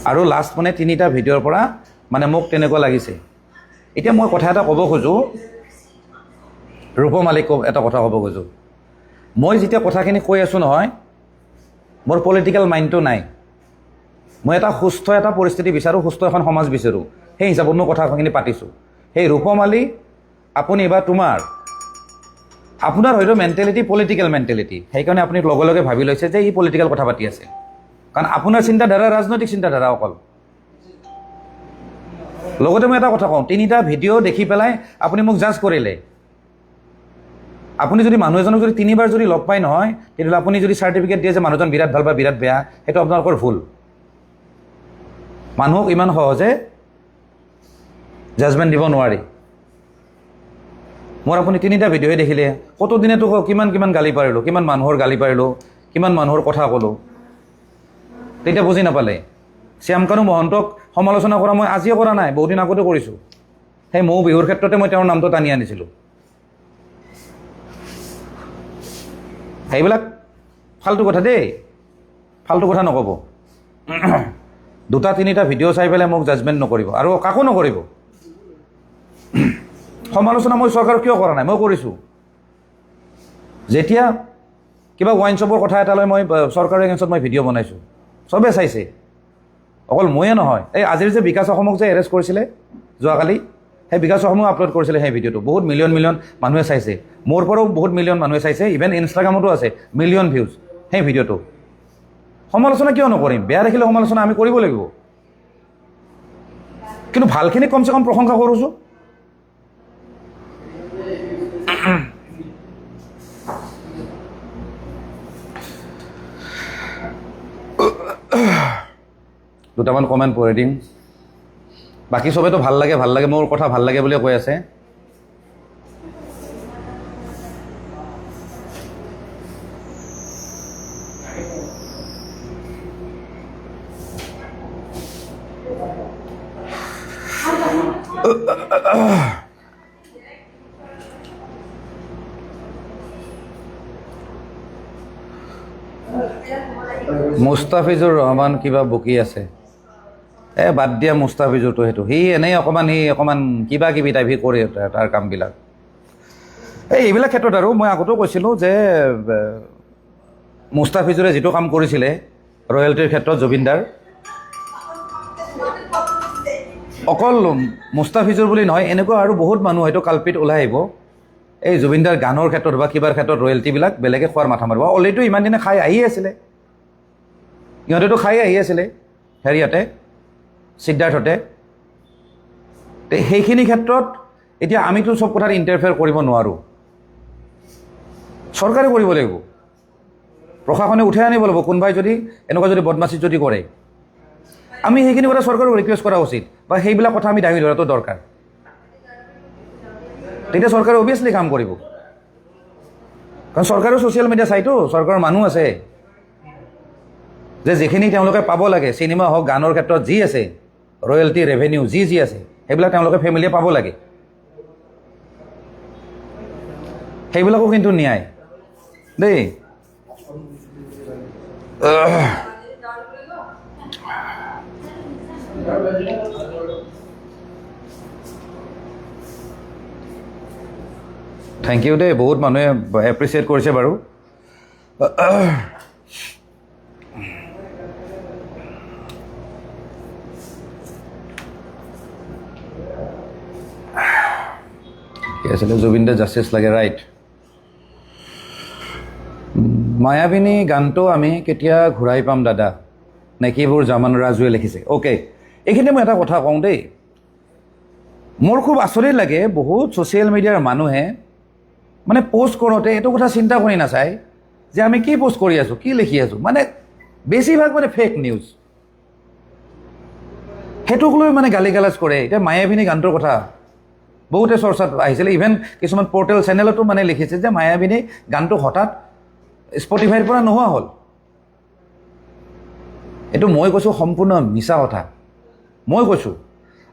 আৰু লাষ্ট মানে 3টা ভিডিঅ'ৰ পৰা মানে মোক তেনেকুৱা লাগিছে। এতিয়া মই কথা এটা ক'ব খোজোঁ, ৰূপম আলীক এটা কথা ক'ব খোজোঁ, মই যেতিয়া কথাখিনি কৈ আছোঁ নহয়, মোৰ পলিটিকেল মাইণ্ডটো নাই, মই এটা সুস্থ এটা পৰিস্থিতি বিচাৰোঁ, সুস্থ এখন সমাজ বিচাৰোঁ, সেই হিচাপত মই কথাখিনি পাতিছোঁ। সেই ৰূপম আলী, আপুনি বা আপোনাৰ হয়তো মেণ্টেলিটি পলিটিকেল মেণ্টেলিটি, সেইকাৰণে আপুনি লগে লগে ভাবি লৈছে যে ই পলিটিকেল কথা পাতি আছে, কাৰণ আপোনাৰ চিন্তাধাৰা ৰাজনৈতিক চিন্তাধাৰা অকল। লগতে মই এটা কথা কওঁ, 3টা ভিডিঅ' দেখি পেলাই আপুনি মোক জাজ কৰিলে। আপুনি যদি মানুহ এজনক যদি 3বাৰ যদি লগ পাই নহয়, তেতিয়াহ'লে আপুনি যদি চাৰ্টিফিকেট দিয়ে যে মানুহজন বিৰাট ভাল বা বিৰাট বেয়া, সেইটো আপোনালোকৰ ভুল। মানুহক ইমান সহজে জাজমেণ্ট দিব নোৱাৰি। মোৰ আপুনি 3টা ভিডিঅ'হে দেখিলে, কত দিনেতো কিমান গালি পাৰিলোঁ, কিমান মানুহৰ গালি পাৰিলোঁ, কিমান মানুহৰ কথা ক'লোঁ, তেতিয়া বুজি নাপালে। শ্যামকানু মহন্তক সমালোচনা কৰা মই আজিয়ে কৰা নাই, বহুদিন আগতে কৰিছোঁ। সেই মৌ বিহুৰ ক্ষেত্ৰতে মই তেওঁৰ নামটো টানি আনিছিলোঁ। সেইবিলাক ফাল্টু কথা দেই, ফাল্টু কথা নক'ব। 2-3টা ভিডিঅ' চাই পেলাই মোক জাজমেণ্ট নকৰিব, আৰু কাকো নকৰিব। সমালোচনা মই চৰকাৰক কিয় কৰা নাই, মই কৰিছোঁ। যেতিয়া কিবা ৱাইন শ্বপৰ কথা এটা লৈ মই চৰকাৰৰ এগেইনষ্টত মই ভিডিঅ' বনাইছোঁ, চবেই চাইছে, অকল ময়ে নহয়। এই আজিৰ যে বিকাশ অসমক যে এৰেষ্ট কৰিছিলে যোৱাকালি, সেই বিকাশ অসমো আপলোড কৰিছিলে সেই ভিডিঅ'টো, বহুত মিলিয়ন মানুহে চাইছে, মোৰ পৰাও বহুত মিলিয়ন মানুহে চাইছে, ইভেন ইনষ্টাগ্ৰামতো আছে মিলিয়ন ভিউজ সেই ভিডিঅ'টো। সমালোচনা কিয় নকৰিম? বেয়া দেখিলে সমালোচনা আমি কৰিব লাগিব, কিন্তু ভালখিনি কমচে কম প্ৰশংসা কৰিছোঁ। দুটামান কমেণ্ট পঢ়ি দিম। বাকী চবেতো ভাল লাগে, মোৰ কথা ভাল লাগে বুলিয়ে কৈ আছে। মুস্তাফিজুৰ ৰহমান কিবা বকি আছে বাদ দিয়া মুস্তাফিজুৰটো সেইটো সি এনেই অকণমান কিবা কিবি টাইপ সি কৰে তাৰ কামবিলাক এইবিলাক ক্ষেত্ৰত আৰু মই আগতেও কৈছিলোঁ যে মুস্তাফিজুৰে যিটো কাম কৰিছিলে ৰয়েলটিৰ ক্ষেত্ৰত জুবিনদাৰ অকল মুস্তাফিজুৰ বুলি নহয় এনেকুৱা আৰু বহুত মানুহ হয়তো কালপিত ওলাই আহিব এই জুবিনদাৰ গানৰ ক্ষেত্ৰত বা কিবাৰ ক্ষেত্ৰত ৰয়েলটিবিলাক বেলেগে খোৱাৰ মাথা মাৰিব অলৰেডিটো ইমান দিনে খাই আহি আছিলে ইহঁতেতো খাই আহি আছিলে হেৰিয়াতে সিদ্ধাৰ্থতে সেইখিনি ক্ষেত্ৰত এতিয়া আমিতো চব কথাত ইণ্টাৰফেয়াৰ কৰিব নোৱাৰোঁ চৰকাৰে কৰিব লাগিব প্ৰশাসনে উঠাই আনিব লাগিব কোনোবাই যদি এনেকুৱা যদি বদমাচি যদি কৰে আমি সেইখিনি কথা চৰকাৰক ৰিকুৱেষ্ট কৰা উচিত বা সেইবিলাক কথা আমি দাঙি ধৰাটো দৰকাৰ তেতিয়া চৰকাৰে অভিয়াছলি কাম কৰিব কাৰণ চৰকাৰেও ছ'চিয়েল মিডিয়া চাইতো চৰকাৰৰ মানুহ আছে যে যিখিনি তেওঁলোকে পাব লাগে চিনেমা হওক গানৰ ক্ষেত্ৰত যি আছে ৰয়েলটি ৰেভিনিউ যি আছে সেইবিলাক তেওঁলোকে ফেমিলিয়ে পাব লাগে সেইবিলাকো কিন্তু ন্যায় দেই থেংক ইউ দেই বহুত মানুহে এপ্ৰিচিয়েট কৰিছে বাৰু কি আছিলে জুবিনদা জাষ্টিছ লাগে ৰাইট মায়াবিনী গানটো আমি কেতিয়া ঘূৰাই পাম দাদা নেকিবোৰ জামান ৰাজুৱে লিখিছে অ'কে এইখিনি মই এটা কথা কওঁ দেই মোৰ খুব আচৰিত লাগে বহুত ছ'চিয়েল মিডিয়াৰ মানুহে মানে পোষ্ট কৰোঁতে এইটো কথা চিন্তা কৰি নাচায় যে আমি কি পোষ্ট কৰি আছোঁ কি লিখি আছোঁ মানে বেছিভাগ মানে ফেক নিউজ সেইটোক লৈ মানে গালি গালাজ কৰে এতিয়া মায়াবিনী গানটোৰ কথা বহুতে চৰ্চাত আহিছিলে ইভেন কিছুমান পৰ্টেল চেনেলতো মানে লিখিছে যে মায়াবিনী গানটো হঠাৎ স্পটিফাইৰ পৰা নোহোৱা হ'ল এইটো মই কৈছোঁ সম্পূৰ্ণ মিছা কথা মই কৈছোঁ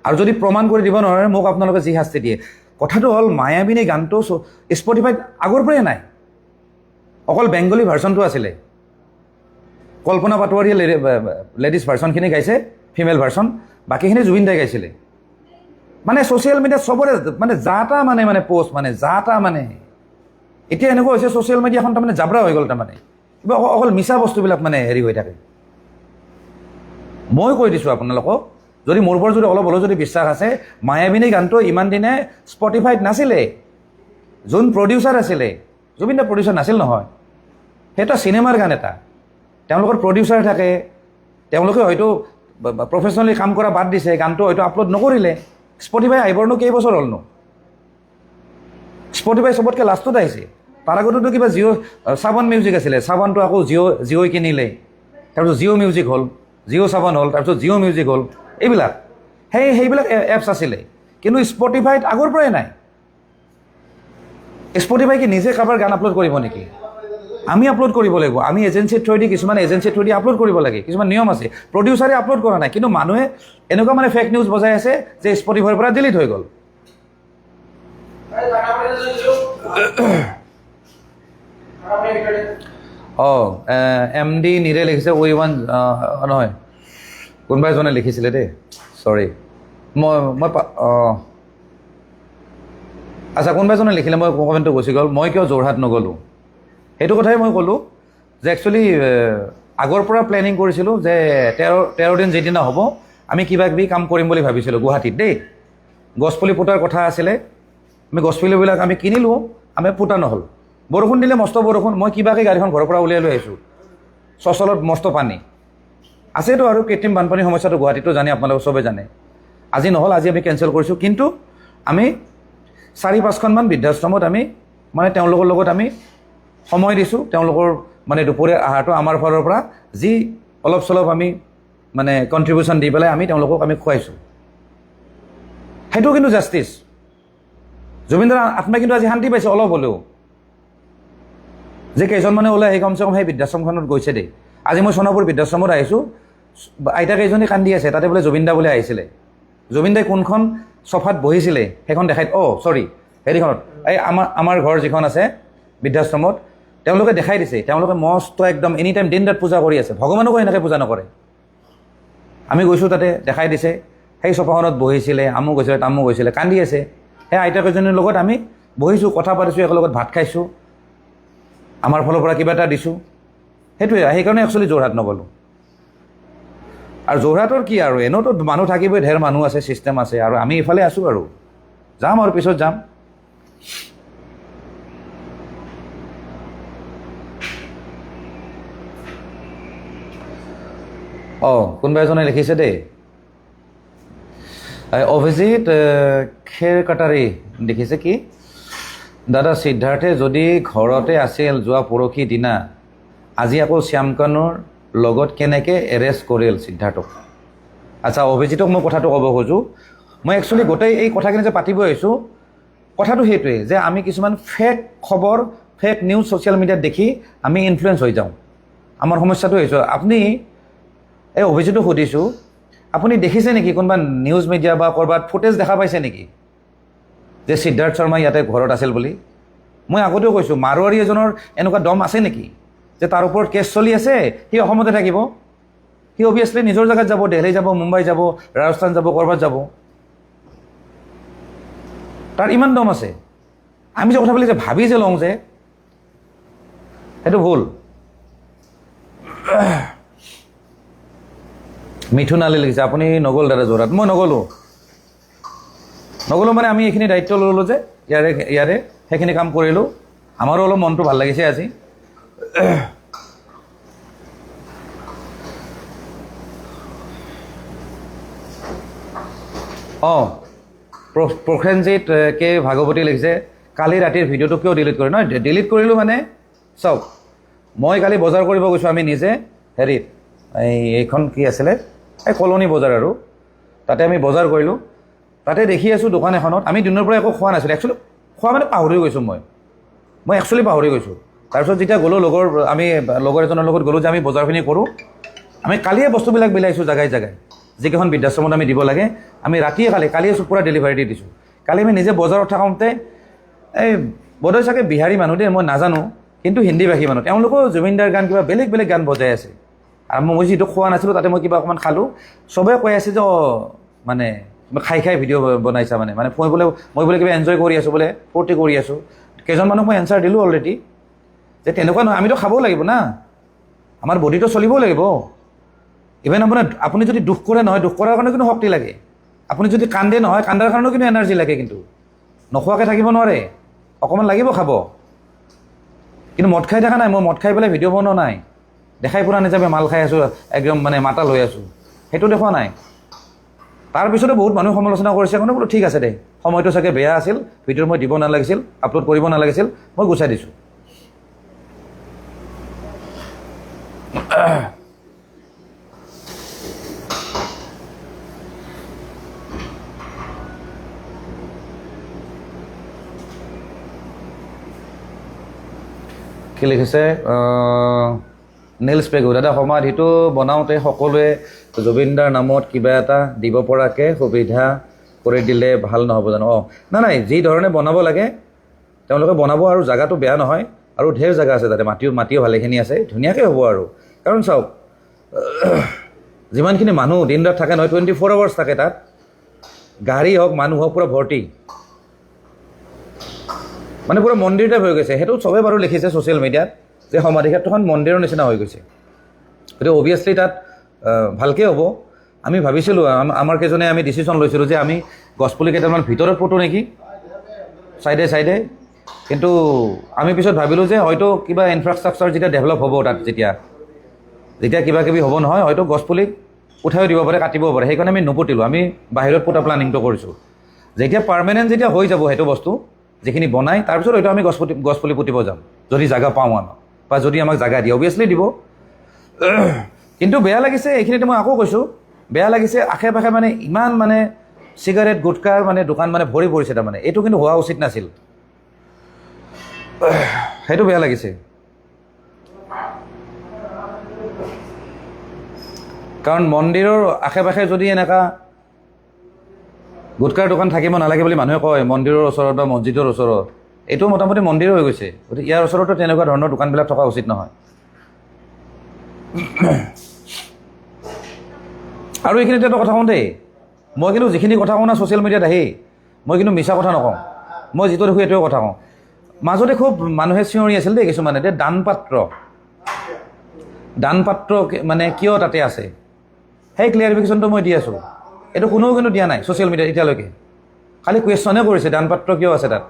আৰু যদি প্ৰমাণ কৰি দিব নোৱাৰে মোক আপোনালোকে যি শাস্তি দিয়ে কথাটো হ'ল মায়াবিনী গানটো স্পটিফাইত আগৰ পৰাই নাই অকল বেংগলী ভাৰ্চনটো আছিলে কল্পনা পাটোৱাৰীয়ে লেডিজ ভাৰ্চনখিনি গাইছে ফিমেল ভাৰ্চন বাকীখিনি জুবিন দাই গাইছিলে মানে ছ'চিয়েল মিডিয়াত চবৰে মানে যা তা মানে পোষ্ট মানে যা তা মানে এতিয়া এনেকুৱা হৈছে ছ'চিয়েল মিডিয়াখন তাৰমানে জাবৰা হৈ গ'ল তাৰমানে কিবা অকল মিছা বস্তুবিলাক মানে হেৰি হৈ থাকে মই কৈ দিছোঁ আপোনালোকক যদি মোৰ ওপৰত যদি অলপ হ'লেও যদি বিশ্বাস আছে মায়াবিনী গানটো ইমান দিনে স্পটিফাইত নাছিলে যোন প্ৰডিউচাৰ আছিলে জুবিন দা প্ৰডিউচাৰ নাছিল নহয় সেইটো চিনেমাৰ গান এটা তেওঁলোকৰ প্ৰডিউচাৰ থাকে তেওঁলোকে হয়তো প্ৰফেচনেলি কাম কৰা বাদ দিছে গানটো হয়তো আপলোড নকৰিলে স্পটিফাই আহিবৰনো কেইবছৰ হ'লনো স্পটিফাই চবতকৈ লাষ্টত আহিছে তাৰ আগতেতো কিবা সাৱন মিউজিক আছিলে সাৱনটো আকৌ জিঅ'ই কিনিলে তাৰপিছত জিঅ' মিউজিক হ'ল জিঅ' সাৱন হ'ল তাৰপিছত জিঅ' মিউজিক হ'ল এইবিলাক সেইবিলাক এপছ আছিলে কিন্তু স্পটিফাইত আগৰ পৰাই নাই স্পটিফাই কি নিজে কাৰোবাৰ গান আপলোড কৰিব নেকি আমি আপলোড কৰিব লাগিব আমি এজেঞ্চিৰ থ্ৰুৱেদি কিছুমান এজেঞ্চিৰ থ্ৰুৱেদি আপলোড কৰিব লাগে কিছুমান নিয়ম আছে প্ৰডিউচাৰে আপলোড কৰা নাই কিন্তু মানুহে এনেকুৱা মানে ফেক নিউজ বজাই আছে যে স্পটিফাইৰ পৰা ডিলিট হৈ গ'ল MD নিৰে লিখিছে ওৱান নহয় কোনোবা এজনে লিখিছিলে দেই চৰি মই আচ্ছা কোনোবা এজনে লিখিলে মই কমেণ্টটো গুচি গ'ল মই কিয় যোৰহাট নগ'লোঁ সেইটো কথাই মই ক'লোঁ যে একচুৱেলি আগৰ পৰা প্লেনিং কৰিছিলোঁ যে 13 দিন যিদিনা হ'ব আমি কিবা কিবি কাম কৰিম বুলি ভাবিছিলোঁ গুৱাহাটীত দেই গছপুলি পোতাৰ কথা আছিলে আমি গছপুলিবিলাক আমি কিনিলোঁ আমি পোতা নহ'ল বৰষুণ দিলে মস্ত বৰষুণ মই কিবাকৈ গাড়ীখন ঘৰৰ পৰা উলিয়াই লৈ আহিছোঁ চচলত মস্ত পানী আছেতো আৰু কৃত্ৰিম বানপানীৰ সমস্যাটো গুৱাহাটীতো জানে আপোনালোকে চবে জানে আজি নহ'ল আজি আমি কেঞ্চেল কৰিছোঁ কিন্তু আমি 4-5খনমান বৃদ্ধাশ্ৰমত আমি মানে তেওঁলোকৰ লগত আমি সময় দিছোঁ তেওঁলোকৰ মানে দুপৰীয়াৰ আহাৰটো আমাৰ ফালৰ পৰা যি অলপ চলপ আমি মানে কণ্ট্ৰিবিউশ্যন দি পেলাই আমি তেওঁলোকক আমি খুৱাইছোঁ সেইটো কিন্তু জাষ্টিছ জুবিনদাৰ আত্মাই কিন্তু আজি শান্তি পাইছে অলপ হ'লেও যে কেইজনমানে ওলাই আহি কমচে কম সেই বৃদ্ধাশ্ৰমখনত গৈছে দেই আজি মই সোণাপুৰ বৃদ্ধাশ্ৰমত আহিছোঁ আইতা কেইজনী কান্দি আছে তাতে বোলে জুবিনদা বোলে আহিছিলে জুবিনদাই কোনখন চফাত বহিছিলে সেইখন দেখাই চৰি হেৰিখনত এই আমাৰ ঘৰ যিখন আছে বৃদ্ধাশ্ৰমত তেওঁলোকে দেখাই দিছে তেওঁলোকে মস্ত একদম এনি টাইম দিন ৰাত পূজা কৰি আছে ভগৱানকো এনেকৈ পূজা নকৰে আমি গৈছোঁ তাতে দেখাই দিছে সেই চফাখনত বহিছিলে আমুক গৈছিলে তামুক গৈছিলে কান্দি আছে সেই আইতাকেইজনীৰ লগত আমি বহিছোঁ কথা পাতিছোঁ একেলগত ভাত খাইছোঁ আমাৰ ফালৰ পৰা কিবা এটা দিছোঁ সেইটোৱে সেইকাৰণে একচুৱেলি যোৰহাট নগ'লোঁ আৰু যোৰহাটৰ কি আৰু এনেওতো মানুহ থাকিবই ঢেৰ মানুহ আছে ছিষ্টেম আছে আৰু আমি ইফালে আছোঁ আৰু যাম আৰু পিছত যাম কোনোবা এজনে লিখিছে দেই অভিজিত খেৰ কাটাৰী দেখিছে কি দাদা সিদ্ধাৰ্থে যদি ঘৰতে আছিল যোৱা পৰহি দিনা আজি আকৌ শ্যামকানুৰ লগত কেনেকৈ এৰেষ্ট কৰিল সিদ্ধাৰ্থক আচ্ছা অভিজিতক মই কথাটো ক'ব খোজোঁ মই একচুৱেলি গোটেই এই কথাখিনি যে পাতিব আহিছোঁ কথাটো সেইটোৱে যে আমি কিছুমান ফেক খবৰ ফেক নিউজ ছ'চিয়েল মিডিয়াত দেখি আমি ইনফ্লুৱেঞ্চ হৈ যাওঁ আমাৰ সমস্যাটো হৈছে আপুনি এই অভিজিতক সুধিছোঁ আপুনি দেখিছে নেকি কোনোবা নিউজ মিডিয়া বা ক'ৰবাত ফুটেজ দেখা পাইছে নেকি যে সিদ্ধাৰ্থ শৰ্মা ইয়াতে ঘৰত আছিল বুলি মই আগতেও কৈছোঁ মাৰোৱাৰী এজনৰ এনেকুৱা দম আছে নেকি যে তাৰ ওপৰত কেছ চলি আছে সি অসমতে থাকিব সি অভিয়াছলি নিজৰ জেগাত যাব দিল্লী যাব মুম্বাই যাব ৰাজস্থান যাব ক'ৰবাত যাব তাৰ ইমান দম আছে আমি যে কথা বুলি যে ভাবি যে লওঁ যে সেইটো ভুল মিঠুন আলি লিখিছে আপুনি নগ'ল দাদা যোৰহাট মই নগ'লোঁ মানে আমি এইখিনি দায়িত্ব ল'লোঁ যে ইয়াৰে সেইখিনি কাম কৰিলোঁ আমাৰো অলপ মনটো ভাল লাগিছে আজি প্ৰসেনজিৎ কে ভাগৱতী লিখিছে কালি ৰাতিৰ ভিডিঅ'টো কিয় ডিলিট কৰিলোঁ নহয় ডিলিট কৰিলোঁ মানে চাওক মই কালি বজাৰ কৰিব গৈছোঁ আমি নিজে হেৰিত এইখন কি আছিলে এই কলনী বজাৰ আৰু তাতে আমি বজাৰ কৰিলোঁ তাতে দেখি আছোঁ দোকান এখনত আমি দিনৰ পৰা একো খোৱা নাছিলোঁ একচুৱেলি খোৱা মানে পাহৰি গৈছোঁ মই একচুৱেলি পাহৰি গৈছোঁ তাৰপিছত যেতিয়া গ'লোঁ আমি লগৰ এজনৰ লগত গ'লোঁ যে আমি বজাৰখিনি কৰোঁ আমি কালিয়ে বস্তুবিলাক বিলাইছোঁ জেগাই জেগাই যিকেইখন বৃদ্ধাশ্ৰমত আমি দিব লাগে আমি ৰাতিয়ে কালিয়ে পূৰা ডেলিভাৰী দি দিছোঁ কালি আমি নিজে বজাৰত থাকোঁতে এই বোধহয় চাগে বিহাৰী মানুহ দেই মই নাজানো কিন্তু হিন্দীভাষী মানুহ তেওঁলোকেও জুবিনদাৰ গান কিবা বেলেগ বেলেগ গান বজাই আছে আৰু মই যিটো খোৱা নাছিলোঁ তাতে মই কিবা অকণমান খালোঁ চবেই কৈ আছে যে মানে খাই ভিডিঅ' বনাইছা মানে মই বোলে কিবা এনজয় কৰি আছোঁ বোলে ফূৰ্তি কৰি আছোঁ কেইজন মানুহক মই এনচাৰ দিলোঁ অলৰেডি যে তেনেকুৱা নহয় আমিতো খাবও লাগিব না আমাৰ বডিটো চলিবও লাগিব ইভেন আপুনি যদি দুখ কৰে নহয় দুখ কৰাৰ কাৰণে কিন্তু শক্তি লাগে আপুনি যদি কান্দে নহয় কান্দাৰ কাৰণেও কিন্তু এনাৰ্জি লাগে কিন্তু নোখোৱাকৈ থাকিব নোৱাৰে অকণমান লাগিব খাব কিন্তু মদ খাই থকা নাই মই মদ খাই পেলাই ভিডিঅ' বনোৱা নাই দেখাই পুৰা নিজাবে মাল খাই আছোঁ একদম মানে মাতাল হৈ আছোঁ সেইটো দেখুওৱা নাই তাৰপিছতো বহুত মানুহ সমালোচনা কৰিছে কাৰণে বোলো ঠিক আছে দে সময়টো চাগে বেয়া আছিল ভিডিঅ' মই দিব নালাগিছিল আপলোড কৰিব নালাগিছিল মই গুচাই দিছোঁ কি লিখিছে নীলছ পেগু দাদা সমাধিটো বনাওঁতে সকলোৱে জুবিনদাৰ নামত কিবা এটা দিব পৰাকৈ সুবিধা কৰি দিলে ভাল নহ'ব জানো নাই যি ধৰণে বনাব লাগে তেওঁলোকে বনাব আৰু জেগাটো বেয়া নহয় আৰু ঢেৰ জেগা আছে তাতে মাটিও ভালেখিনি আছে ধুনীয়াকৈ হ'ব আৰু কাৰণ চাওক যিমানখিনি মানুহ দিন ৰাত থাকে নহয় 24 আৱাৰ্ছ থাকে তাত গাড়ী হওক মানুহ হওক পূৰা ভৰ্তি মানে পূৰা মন্দিৰ টাইপ হৈ গৈছে সেইটো চবেই বাৰু লিখিছে ছ'চিয়েল মিডিয়াত যে সমাধিক্ষেত্ৰখন মন্দিৰৰ নিচিনা হৈ গৈছে গতিকে অভিয়াছলি তাত ভালকৈ হ'ব আমি ভাবিছিলোঁ আমাৰ কেইজনে আমি ডিচিশ্যন লৈছিলোঁ যে আমি গছপুলি কেইটামান ভিতৰত পোতোঁ নেকি চাইডে কিন্তু আমি পিছত ভাবিলোঁ যে হয়তো কিবা ইনফ্ৰাষ্ট্ৰাকচাৰ যেতিয়া ডেভেলপ হ'ব তাত যেতিয়া কিবা কিবি হ'ব নহয় হয়তো গছপুলি উঠাইও দিব পাৰে কাটিবও পাৰে সেইকাৰণে আমি নুপুতিলোঁ আমি বাহিৰত পোতা প্লানিংটো কৰিছোঁ যেতিয়া পাৰ্মানেণ্ট যেতিয়া হৈ যাব সেইটো বস্তু যিখিনি বনাই তাৰপিছত হয়তো আমি গছপুলি পুতিব যাম যদি জাগা পাওঁ আমাৰ বা যদি আমাক জাগা দিয়ে অভিয়াছলি দিব কিন্তু বেয়া লাগিছে এইখিনিতে মই আকৌ কৈছোঁ বেয়া লাগিছে আশে পাশে মানে ইমান মানে চিগাৰেট গুটকাৰ মানে দোকান মানে ভৰি পৰিছে তাৰমানে এইটো কিন্তু হোৱা উচিত নাছিল সেইটো বেয়া লাগিছে কাৰণ মন্দিৰৰ আশে পাশে যদি এনেকুৱা গুটকাৰ দোকান থাকিব নালাগে বুলি মানুহে কয় মন্দিৰৰ ওচৰত বা মছজিদৰ ওচৰত। এইটো মোটামুটি মন্দিৰ হৈ গৈছে, গতিকে ইয়াৰ ওচৰতো তেনেকুৱা ধৰণৰ দোকানবিলাক থকা উচিত নহয়। আৰু এইখিনিতে এটা কথা কওঁ দেই, মই কিন্তু যিখিনি কথা কওঁ না ছ'চিয়েল মিডিয়াত আহি, মই কিন্তু মিছা কথা নকওঁ, মই যিটো দেখোঁ এইটোৱে কথা কওঁ। মাজতে খুব মানুহে চিঞৰি আছিল দেই কিছুমানে, যে দানপাত্ৰ মানে কিয় তাতে আছে, সেই ক্লিয়াৰিফিকেশ্যনটো মই দি আছোঁ। এইটো কোনেও কিন্তু দিয়া নাই ছ'চিয়েল মিডিয়াত এতিয়ালৈকে, খালি কুৱেশ্যনে কৰিছে দানপাত্ৰ কিয় আছে তাত।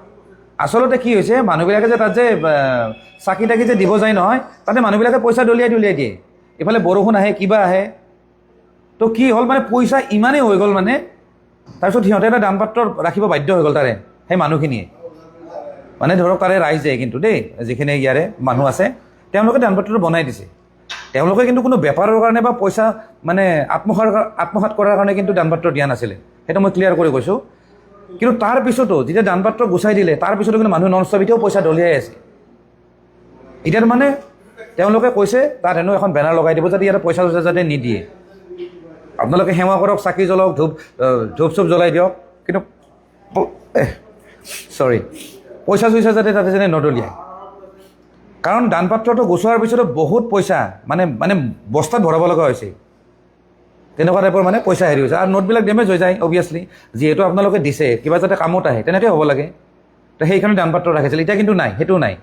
আচলতে কি হৈছে, মানুহবিলাকে যে তাত যে চাকি তাকি যে দিব যায় নহয়, তাতে মানুহবিলাকে পইচা দলিয়াই দিয়ে। ইফালে বৰষুণ আহে, কিবা আহে, তো কি হ'ল মানে পইচা ইমানেই হৈ গ'ল মানে, তাৰপিছত সিহঁতে এটা দানপাত্ৰ ৰাখিব বাধ্য হৈ গ'ল তাৰে সেই মানুহখিনিয়ে, মানে ধৰক তাৰে ৰাইজে কিন্তু দেই, যিখিনি ইয়াৰে মানুহ আছে তেওঁলোকে দানপাত্ৰটো বনাই দিছে। তেওঁলোকে কিন্তু কোনো বেপাৰৰ কাৰণে বা পইচা মানে আত্মসাৎ কৰাৰ কাৰণে কিন্তু দানপাত্ৰ দিয়া নাছিলে, সেইটো মই ক্লিয়াৰ কৰি কৈছোঁ। কিন্তু তাৰ পিছতো যেতিয়া দানপাত্ৰ গুচাই দিলে, তাৰ পিছতো কিন্তু মানুহ নন ষ্টপ এতিয়াও পইচা দলিয়াই আছে। এতিয়া মানে তেওঁলোকে কৈছে তাত হেনো এখন বেনাৰ লগাই দিব যাতে ইয়াতে পইচা চইচা যাতে নিদিয়ে, আপোনালোকে সেৱা কৰক, চাকি জ্বলাওক, ধূপ চুপ জ্বলাই দিয়ক, কিন্তু পইচা চইচা যাতে তাতে যেনে নদলিয়ায়। কাৰণ দানপাত্ৰটো গুচোৱাৰ পিছতো বহুত পইচা মানে বস্তাত ভৰাব লগা হৈছে, তেনেকুৱা টাইপৰ মানে পইচা হেৰি হৈছে। আৰু নোটবিলাক ডেমেজ হৈ যায় অভিয়াছলি, যিহেতু আপোনালোকে দিছে কিবা যাতে কামত আহে তেনেকৈ হ'ব লাগে, তো সেইকাৰণে দানপাত্ৰ ৰাখিছিল। এতিয়া কিন্তু নাই, সেইটো নাই,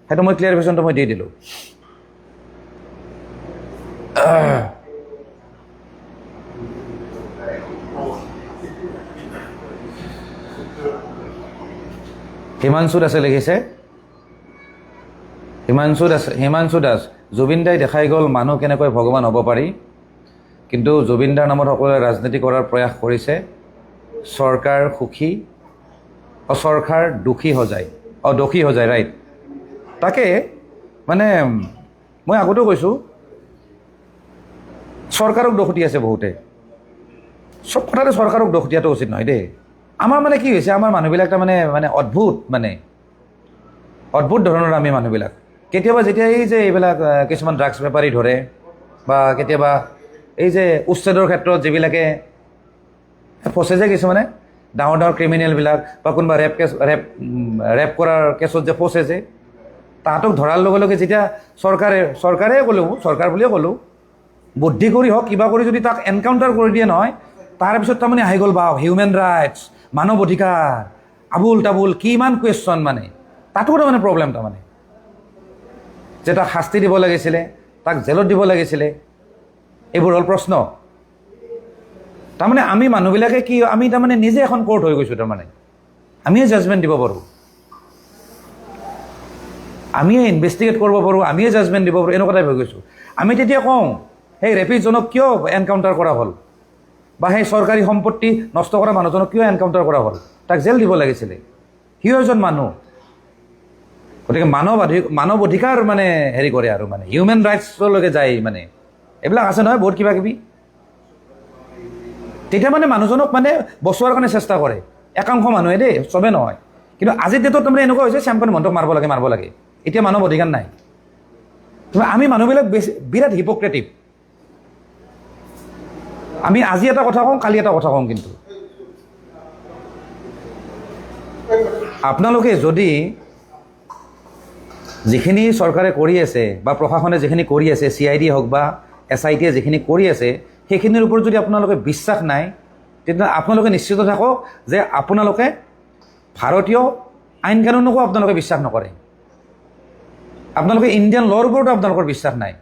সেইটো মই ক্লিয়াৰিফিকেশ্যনটো মই দি দিলোঁ। হিমাংশু দাসে লিখিছে, হিমাংশু দাস, জুবিন দাই দেখাই গ'ল মানুহ কেনেকৈ ভগৱান হ'ব পাৰি, কিন্তু জুবিন দাৰ নামত সকলোৱে ৰাজনীতি কৰাৰ প্ৰয়াস কৰিছে। চৰকাৰ দোষী সজায় ৰাইট। তাকে মানে মই আগতেও কৈছোঁ, চৰকাৰক দোষ দি আছে বহুতে, চব কথাতে চৰকাৰক দোষ দিয়াটো উচিত নহয় দেই। আমাৰ মানে কি হৈছে, আমাৰ মানুহবিলাক তাৰমানে অদ্ভুত ধৰণৰ আমি মানুহবিলাক। কেতিয়াবা যেতিয়া এই যে এইবিলাক কিছুমান ড্ৰাগছ বেপাৰী ধৰে, বা কেতিয়াবা এই যে উচ্ছেদৰ ক্ষেত্ৰত যিবিলাকে ফচে যে কিছুমানে ডাঙৰ ক্ৰিমিনেলবিলাক, বা কোনোবা ৰেপ কৰাৰ কেছত যে ফচে যে, তাহাঁতক ধৰাৰ লগে লগে যেতিয়া চৰকাৰ বুলিয়ে ক'লোঁ, বুদ্ধি কৰি হওক কিবা কৰি যদি তাক এনকাউণ্টাৰ কৰি দিয়ে নহয়, তাৰপিছত তাৰমানে আহি গ'ল বা হিউমেন ৰাইটছ, মানৱ অধিকাৰ, আবুল তাবুল কিমান কুৱেশ্যন, মানে তাতো তাৰমানে প্ৰব্লেম, তাৰমানে যে তাক শাস্তি দিব লাগিছিলে, তাক জেলত দিব লাগিছিলে, এইবোৰ হ'ল প্ৰশ্ন। তাৰমানে আমি মানুহবিলাকে কি, আমি তাৰমানে নিজে এখন কোৰ্ট হৈ গৈছোঁ, তাৰমানে আমিয়ে জাজমেণ্ট দিব পাৰোঁ, আমিয়ে ইনভেষ্টিগেট কৰিব পাৰোঁ, আমিয়ে জাজমেণ্ট দিব পাৰোঁ, এনেকুৱা টাইপ হৈ গৈছোঁ। আমি তেতিয়া কওঁ সেই ৰেপিডজনক কিয় এনকাউণ্টাৰ কৰা হ'ল, বা সেই চৰকাৰী সম্পত্তি নষ্ট কৰা মানুহজনক কিয় এনকাউণ্টাৰ কৰা হ'ল, তাক জেল দিব লাগিছিলে, সিও এজন মানুহ। গতিকে মানৱ অধিকাৰ মানে হেৰি কৰে আৰু মানে হিউমেন ৰাইটছলৈকে যায়, মানে এইবিলাক আছে নহয় বহুত কিবা কিবি। তেতিয়া মানে মানুহজনক মানে বচোৱাৰ কাৰণে চেষ্টা কৰে একাংশ মানুহে দেই, চবে নহয়। কিন্তু আজিৰ ডেটত তাৰমানে এনেকুৱা হৈছে চেম্পিয়ন মহন্তক মাৰিব লাগে, এতিয়া মানৱ অধিকাৰ নাই। আমি মানুহবিলাক বিৰাট হিপক্ৰেটিভ। আমি আজি এটা কথা কওঁ, কালি এটা কথা কওঁ। কিন্তু আপোনালোকে যদি যিখিনি চৰকাৰে কৰি আছে বা প্ৰশাসনে যিখিনি কৰি আছে, CID হওক বা SIT যিখিনি কৰি আছে, সেইখিনিৰ ওপৰত যদি আপোনালোকে বিশ্বাস নাই, তেতিয়া আপোনালোকে নিশ্চিত থাকক যে আপোনালোকে ভাৰতীয় আইন কানুনকো আপোনালোকে বিশ্বাস নকৰে, আপোনালোকে ইণ্ডিয়ান ল'ৰ ওপৰতো আপোনালোকৰ বিশ্বাস নাই।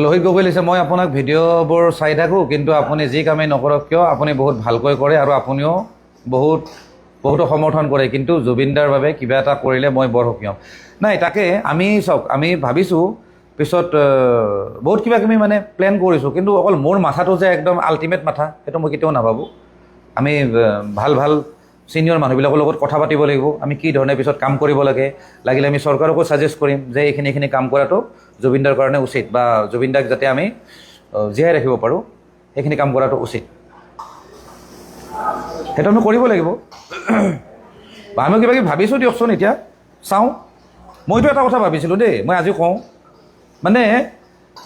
লোহিত গগৈ লিখিছে, মই আপোনাক ভিডিঅ'বোৰ চাই থাকোঁ, কিন্তু আপুনি যি কামেই নকৰক কিয় আপুনি বহুত ভালকৈ কৰে আৰু আপুনিও বহুতো সমৰ্থন কৰে, কিন্তু জুবিনদাৰ বাবে কিবা এটা কৰিলে মই বৰ সুখী হ'ম। নাই, তাকে আমি ভাবিছোঁ পিছত বহুত কিবা কিবি মানে প্লেন কৰিছোঁ, কিন্তু অকল মোৰ মাথাটো যে একদম আল্টিমেট মাথা, সেইটো মই কেতিয়াও নাভাবোঁ। আমি ভাল ছিনিয়ৰ মানুহবিলাকৰ লগত কথা পাতিব লাগিব, আমি কি ধৰণে পিছত কাম কৰিব লাগে, লাগিলে আমি চৰকাৰকো ছাজেষ্ট কৰিম যে এইখিনি কাম কৰাটো জুবিনদাৰ কাৰণে উচিত, বা জুবিনদাক যাতে আমি জীয়াই ৰাখিব পাৰোঁ, সেইখিনি কাম কৰাটো উচিত। সেইটো আমি কৰিব লাগিব বা আমি কিবা কিবি ভাবিছোঁ দিয়কচোন এতিয়া চাওঁ মইতো এটা কথা ভাবিছিলোঁ দেই মই আজি কওঁ মানে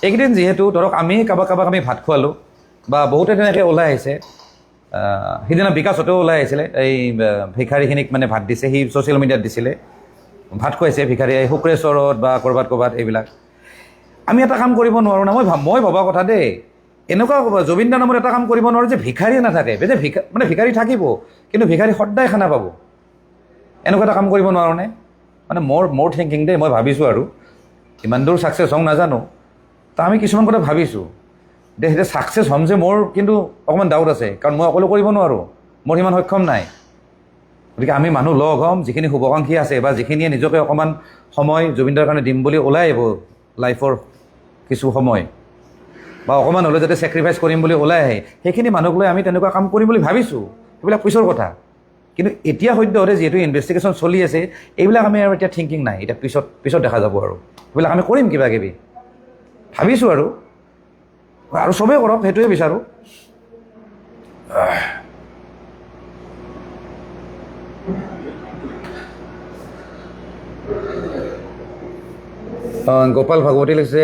এইকেইদিন যিহেতু ধৰক আমি কাৰোবাক আমি ভাত খোৱালোঁ বা বহুতে তেনেকৈ ওলাই আহিছে সিদিনা বিকাশতেও ওলাই আহিছিলে এই ভিখাৰীখিনিক মানে ভাত দিছে সি ছ'চিয়েল মিডিয়াত দিছিলে ভাত খুৱাইছে ভিখাৰী শুক্ৰেশ্বৰত বা ক'ৰবাত এইবিলাক আমি এটা কাম কৰিব নোৱাৰোঁ না মই ভবা কথা দেই এনেকুৱা জুবিন দাৰ নামত এটা কাম কৰিব নোৱাৰোঁ যে ভিখাৰীয়ে নাথাকে যে মানে ভিখাৰী থাকিব কিন্তু ভিখাৰী সদায় খানা পাব এনেকুৱা এটা কাম কৰিব নোৱাৰোঁনে মানে মোৰ থিংকিং দেই মই ভাবিছোঁ আৰু ইমান দূৰ ছাকচেছ হওঁ নাজানো তা আমি কিছুমান কথা ভাবিছোঁ দে সেইটো ছাকচেছ হ'ম যে মোৰ কিন্তু অকণমান ডাউট আছে কাৰণ মই অকলে কৰিব নোৱাৰোঁ মোৰ সিমান সক্ষম নাই গতিকে আমি মানুহ লগ হ'ম যিখিনি শুভাকাংক্ষী আছে বা যিখিনিয়ে নিজকে অকণমান সময় জুবিনদাৰ কাৰণে দিম বুলি ওলাই আহিব লাইফৰ কিছু সময় বা অকণমান হ'লেও যাতে ছেক্ৰিফাইচ কৰিম বুলি ওলাই আহে সেইখিনি মানুহক লৈ আমি তেনেকুৱা কাম কৰিম বুলি ভাবিছোঁ সেইবিলাক পিছৰ কথা কিন্তু এতিয়া সদ্যহতে যিহেতু ইনভেষ্টিগেশ্যন চলি আছে এইবিলাক আমি আৰু এতিয়া থিংকিং নাই এতিয়া পিছত দেখা যাব আৰু সেইবিলাক আমি কৰিম কিবা কিবি ভাবিছোঁ আৰু চবেই কৰক সেইটোৱে বিচাৰোঁ গোপাল ভাগৱতী লিখিছে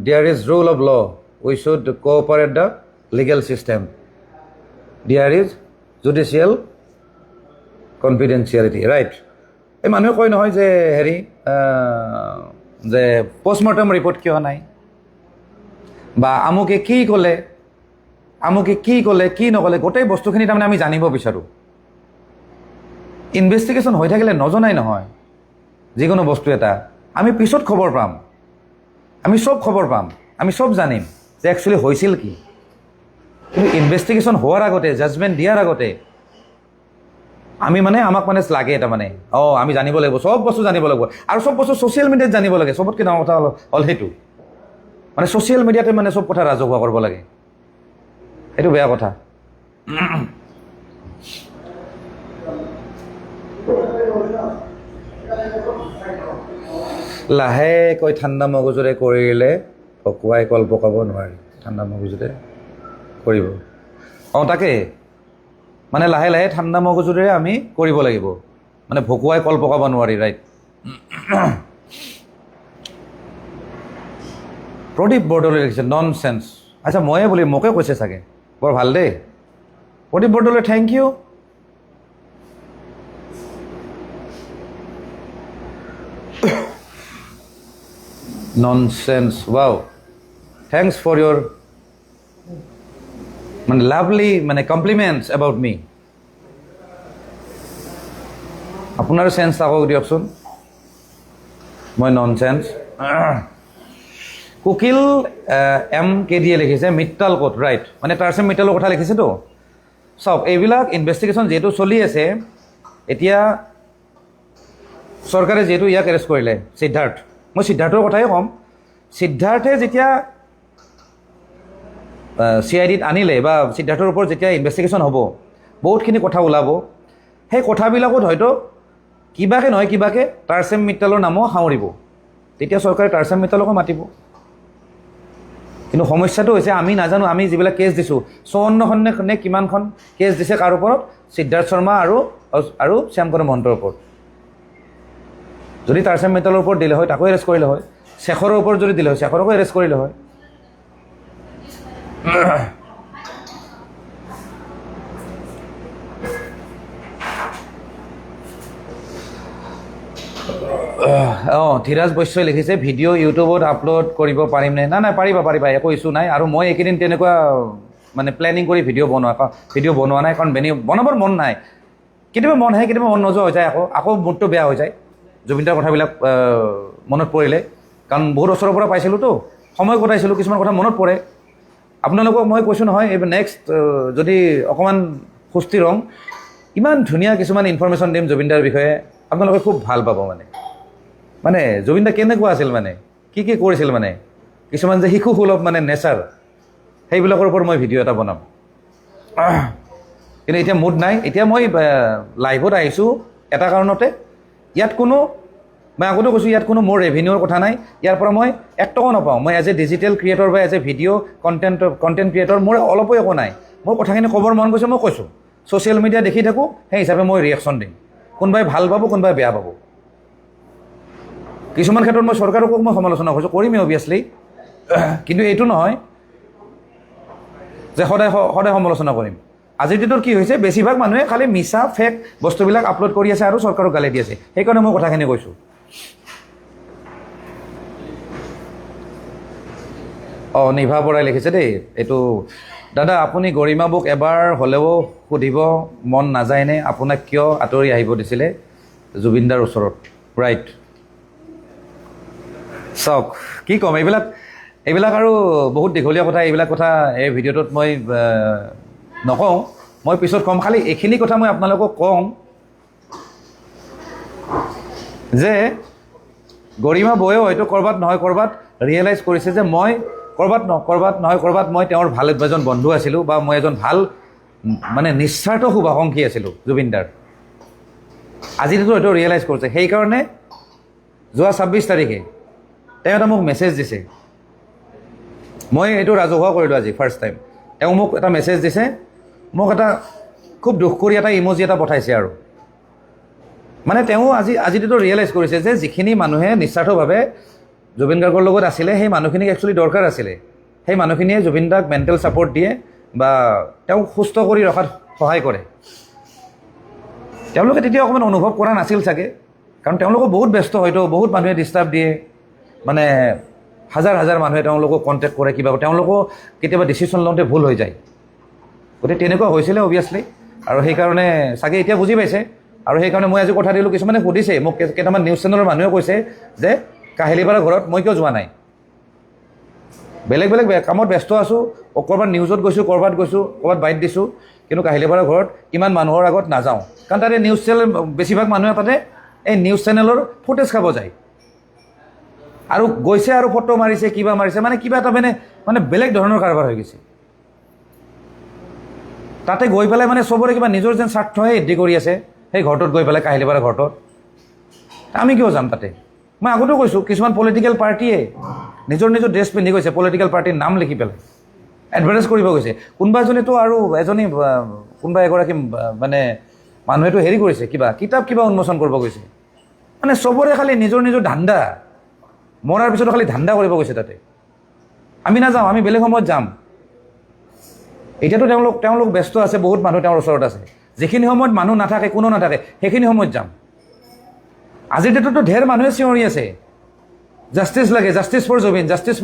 there is rule of law we should cooperate the legal system there is judicial confidentiality right এই মানুহে কয় নহয় যে হেৰি যে পষ্টমৰ্টেম ৰিপৰ্ট কিয় নাই বা আমুকে কি ক'লে কি নক'লে গোটেই বস্তুখিনি তাৰমানে আমি জানিব বিচাৰোঁ ইনভেষ্টিগেশ্যন হৈ থাকিলে নজনাই নহয় যিকোনো বস্তু এটা আমি পিছত খবৰ পাম আমি চব খবৰ পাম আমি চব জানিম যে একচুৱেলি হৈছিল কি কিন্তু ইনভেষ্টিগেশ্যন হোৱাৰ আগতে জাজমেণ্ট দিয়াৰ আগতে আমাক লাগে তাৰমানে আমি জানিব লাগিব চব বস্তু জানিব লাগিব আৰু চব বস্তু ছ'চিয়েল মিডিয়াত জানিব লাগে চবতকৈ ডাঙৰ কথা হ'ল সেইটো ছ'চিয়েল মিডিয়াতে চব কথা ৰাজহুৱা কৰিব লাগে এইটো বেয়া কথা লাহেকৈ ঠাণ্ডা মগজুৰে কৰিলে ভকুৱাই কল পকাব নোৱাৰি ঠাণ্ডা মগজুৰে কৰিব তাকে লাহে লাহে ঠাণ্ডা মগজুৰে আমি কৰিব লাগিব ভকুৱাই কল পকাব নোৱাৰি ৰাইট প্ৰদীপ বৰদলৈ লিখিছে নন চেন্স আচ্ছা ময়ে বুলি মোকে কৈছে চাগে বৰ ভাল দেই Pradip Bordoloi thank you nonsense wow thanks for your lovely compliments about me আপোনাৰ সেন্স আকৌ দিয়কচোন মই ননসেন্স কুকিল এম কে দিয়ে লিখিছে মিট্টাল কোট ৰাইট টাৰ্চেম মিট্টালৰ কথা লিখিছেতো চব এইবিলাক ইনভেষ্টিগেশ্যন যিহেতু চলি আছে এতিয়া চৰকাৰে যিহেতু ইয়াক এৰেষ্ট কৰিলে সিদ্ধাৰ্থ মই সিদ্ধাৰ্থৰ কথাই ক'ম সিদ্ধাৰ্থে যেতিয়া CIDত আনিলে বা সিদ্ধাৰ্থৰ ওপৰত যেতিয়া ইনভেষ্টিগেশ্যন হ'ব বহুতখিনি কথা ওলাব সেই কথাবিলাকত হয়তো কিবাকে নহয় কিবাকে টাৰ্চেম মিট্টালৰ নামো সামৰিব তেতিয়া চৰকাৰে টাৰ্চেম মিট্টালকো মাতিব কিন্তু সমস্যাটো হৈছে আমি নাজানো আমি যিবিলাক কেছ দিছোঁ 54খন নে কিমানখন কেছ দিছে কাৰ ওপৰত সিদ্ধাৰ্থ শৰ্মা আৰু শ্যামকৰণৰ মহন্তৰ ওপৰত যদি টাৰ্চেম মিট্টালৰ ওপৰত দিলে হয় তাকো এৰেষ্ট কৰিলে হয় শেখৰৰ ওপৰত যদি দিলে হয় শেখৰকো এৰেষ্ট কৰিলে হয় ধীৰাজ বৈশ্যই লিখিছে ভিডিঅ' ইউটিউবত আপলোড কৰিব পাৰিম নে নাই পাৰিবা একো ইছ্যু নাই আৰু মই এইকেইদিন তেনেকুৱা প্লেনিং কৰি ভিডিঅ' বনোৱা নাই কাৰণ বনাবৰ মন নাই কেতিয়াবা মন আহে কেতিয়াবা মন নোযোৱা হৈ যায় আকৌ মুডটো বেয়া হৈ যায় জুবিনদাৰ কথাবিলাক মনত পৰিলে কাৰণ বহুত ওচৰৰ পৰা পাইছিলোঁতো সময় কটাইছিলোঁ কিছুমান কথা মনত পৰে আপোনালোকক মই কৈছোঁ নহয় এইবাৰ নেক্সট যদি অকণমান সুস্থিৰ হওঁ ইমান ধুনীয়া কিছুমান ইনফৰমেশ্যন দিম জুবিনদাৰ বিষয়ে আপোনালোকে খুব ভাল পাব জুবিনদা কেনেকুৱা আছিল কি কৰিছিল কিছুমান যে শিশুসুলভ নেচাৰ সেইবিলাকৰ ওপৰত মই ভিডিঅ' এটা বনাম কিন্তু এতিয়া মুড নাই এতিয়া মই লাইভত আহিছোঁ এটা কাৰণতে ইয়াত মই আগতে কৈছোঁ ইয়াত কোনো মোৰ ৰেভিনিউৰ কথা নাই ইয়াৰ পৰা মই 1 টকা নাপাওঁ মই এজ এ ডিজিটেল ক্ৰিয়েটৰ বা as a video' content creator মোৰ অলপো একো নাই মোৰ কথাখিনি ক'বৰ মন গৈছে মই কৈছোঁ ছ'চিয়েল মিডিয়া দেখি থাকোঁ, সেই হিচাপে মই ৰিয়েকশ্যন দিম। কোনোবাই ভাল পাব, কোনোবাই বেয়া পাব। কিছুমান ক্ষেত্ৰত মই চৰকাৰকো মই সমালোচনা কৰিছোঁ, কৰিমেই অভিয়াছলি, কিন্তু এইটো নহয় যে সদায় সদায় সমালোচনা কৰিম। আজিৰ দিনত কি হৈছে, বেছিভাগ মানুহে খালি মিছা ফেক বস্তুবিলাক আপলোড কৰি আছে আৰু চৰকাৰক গালি দি আছে। সেইকাৰণে মই কথাখিনি কৈছোঁ। নিভা বৰাই লিখিছে দেই এইটো, দাদা আপুনি গৰিমা বৌক এবাৰ হ'লেও সুধিব মন নাযায়নে আপোনাক কিয় আঁতৰি আহিব দিছিলে জুবিনদাৰ ওচৰত? ৰাইট, চাওক কি ক'ম, এইবিলাক আৰু বহুত দীঘলীয়া কথা। এইবিলাক কথা এই ভিডিঅ'টোত মই নকওঁ, মই পিছত ক'ম। খালি এইখিনি কথা মই আপোনালোকক কওঁ যে গৰিমা বৌয়েও হয়তো ক'ৰবাত নহয় ক'ৰবাত ৰিয়েলাইজ কৰিছে যে মই ক'ৰবাত মই তেওঁৰ ভাল এজন বন্ধু আছিলোঁ, বা মই এজন ভাল মানে নিস্বাৰ্থ শুভাকাংক্ষী আছিলোঁ জুবিনদাৰ। আজিতো হয়তো ৰিয়েলাইজ কৰিছে। সেইকাৰণে যোৱা 26 তাৰিখে তেওঁ এটা মোক মেছেজ দিছে। মই এইটো ৰাজহুৱা কৰিলোঁ আজি ফাৰ্ষ্ট টাইম। তেওঁ মোক এটা মেছেজ দিছে, মোক এটা খুব দুখ কৰি এটা ইম'জি এটা পঠাইছে। আৰু মানে তেওঁ আজিতো ৰিয়েলাইজ কৰিছে যে যিখিনি মানুহে নিস্বাৰ্থভাৱে জুবিন গাৰ্গৰ লগত আছিলে, সেই মানুহখিনিক একচুৱেলি দৰকাৰ আছিলে। সেই মানুহখিনিয়ে জুবিন দাক মেণ্টেল ছাপৰ্ট দিয়ে বা তেওঁক সুস্থ কৰি ৰখাত সহায় কৰে। তেওঁলোকে তেতিয়া অকণমান অনুভৱ কৰা নাছিল চাগে, কাৰণ তেওঁলোকো বহুত ব্যস্ত, হয়তো বহুত মানুহে ডিষ্টাৰ্ব দিয়ে, মানে হাজাৰ হাজাৰ মানুহে তেওঁলোকক কণ্টেক্ট কৰে, কিবা তেওঁলোকো কেতিয়াবা ডিচিশ্যন লওঁতে ভুল হৈ যায়। গতিকে তেনেকুৱা হৈছিলে অভিয়াছলি, আৰু সেইকাৰণে চাগে এতিয়া বুজি পাইছে। আৰু সেইকাৰণে মই আজি কথা দিলোঁ। কিছুমানে সুধিছে মোক, কেইটামান নিউজ চেনেলৰ মানুহে কৈছে যে কাহিলীপাৰা ঘৰত মই কিয় যোৱা নাই, বেলেগ কামত ব্যস্ত আছোঁ, ক'ৰবাত নিউজত গৈছোঁ, ক'ৰবাত বাইট দিছোঁ, কিন্তু কাহিলীপাৰা ঘৰত কিমান মানুহৰ আগত নাযাওঁ, কাৰণ তাতে নিউজ চেনেল বেছিভাগ মানুহে তাতে এই নিউজ চেনেলৰ ফুটেজ খাব যায়, আৰু গৈছে আৰু ফটো মাৰিছে, কিবা মাৰিছে, মানে কিবা এটা মানে বেলেগ ধৰণৰ কাৰবাৰ হৈ গৈছে। তাতে গৈ পেলাই মানে চবৰে কিবা নিজৰ যেন স্বাৰ্থহে সিদ্ধি কৰি আছে সেই ঘৰটোত গৈ পেলাই, কাহিলীপাৰা ঘৰটোত। আমি কিয় যাম তাতে? মই আগতেও কৈছোঁ, কিছুমান পলিটিকেল পাৰ্টীয়ে নিজৰ ড্ৰেছ পিন্ধি গৈছে, পলিটিকেল পাৰ্টীৰ নাম লিখি পেলাই এডভাৰটাইজ কৰিব গৈছে। কোনোবা এজনীতো আৰু কোনোবা এগৰাকী মানে মানুহেতো হেৰি কৰিছে, কিতাপ উন্মোচন কৰিব গৈছে। মানে চবৰে খালি নিজৰ ধান্দা, মৰাৰ পিছতো খালি ধান্দা কৰিব গৈছে তাতে। আমি নাযাওঁ, আমি বেলেগ সময়ত যাম। এতিয়াতো তেওঁলোক ব্যস্ত আছে, বহুত মানুহ তেওঁৰ ওচৰত আছে। যিখিনি সময়ত মানুহ নাথাকে, কোনো নাথাকে, সেইখিনি সময়ত যাম। আজিৰ ডেটতো ঢেৰ মানুহে চিঞৰি আছে জাষ্টিছ লাগে, জাষ্টিছ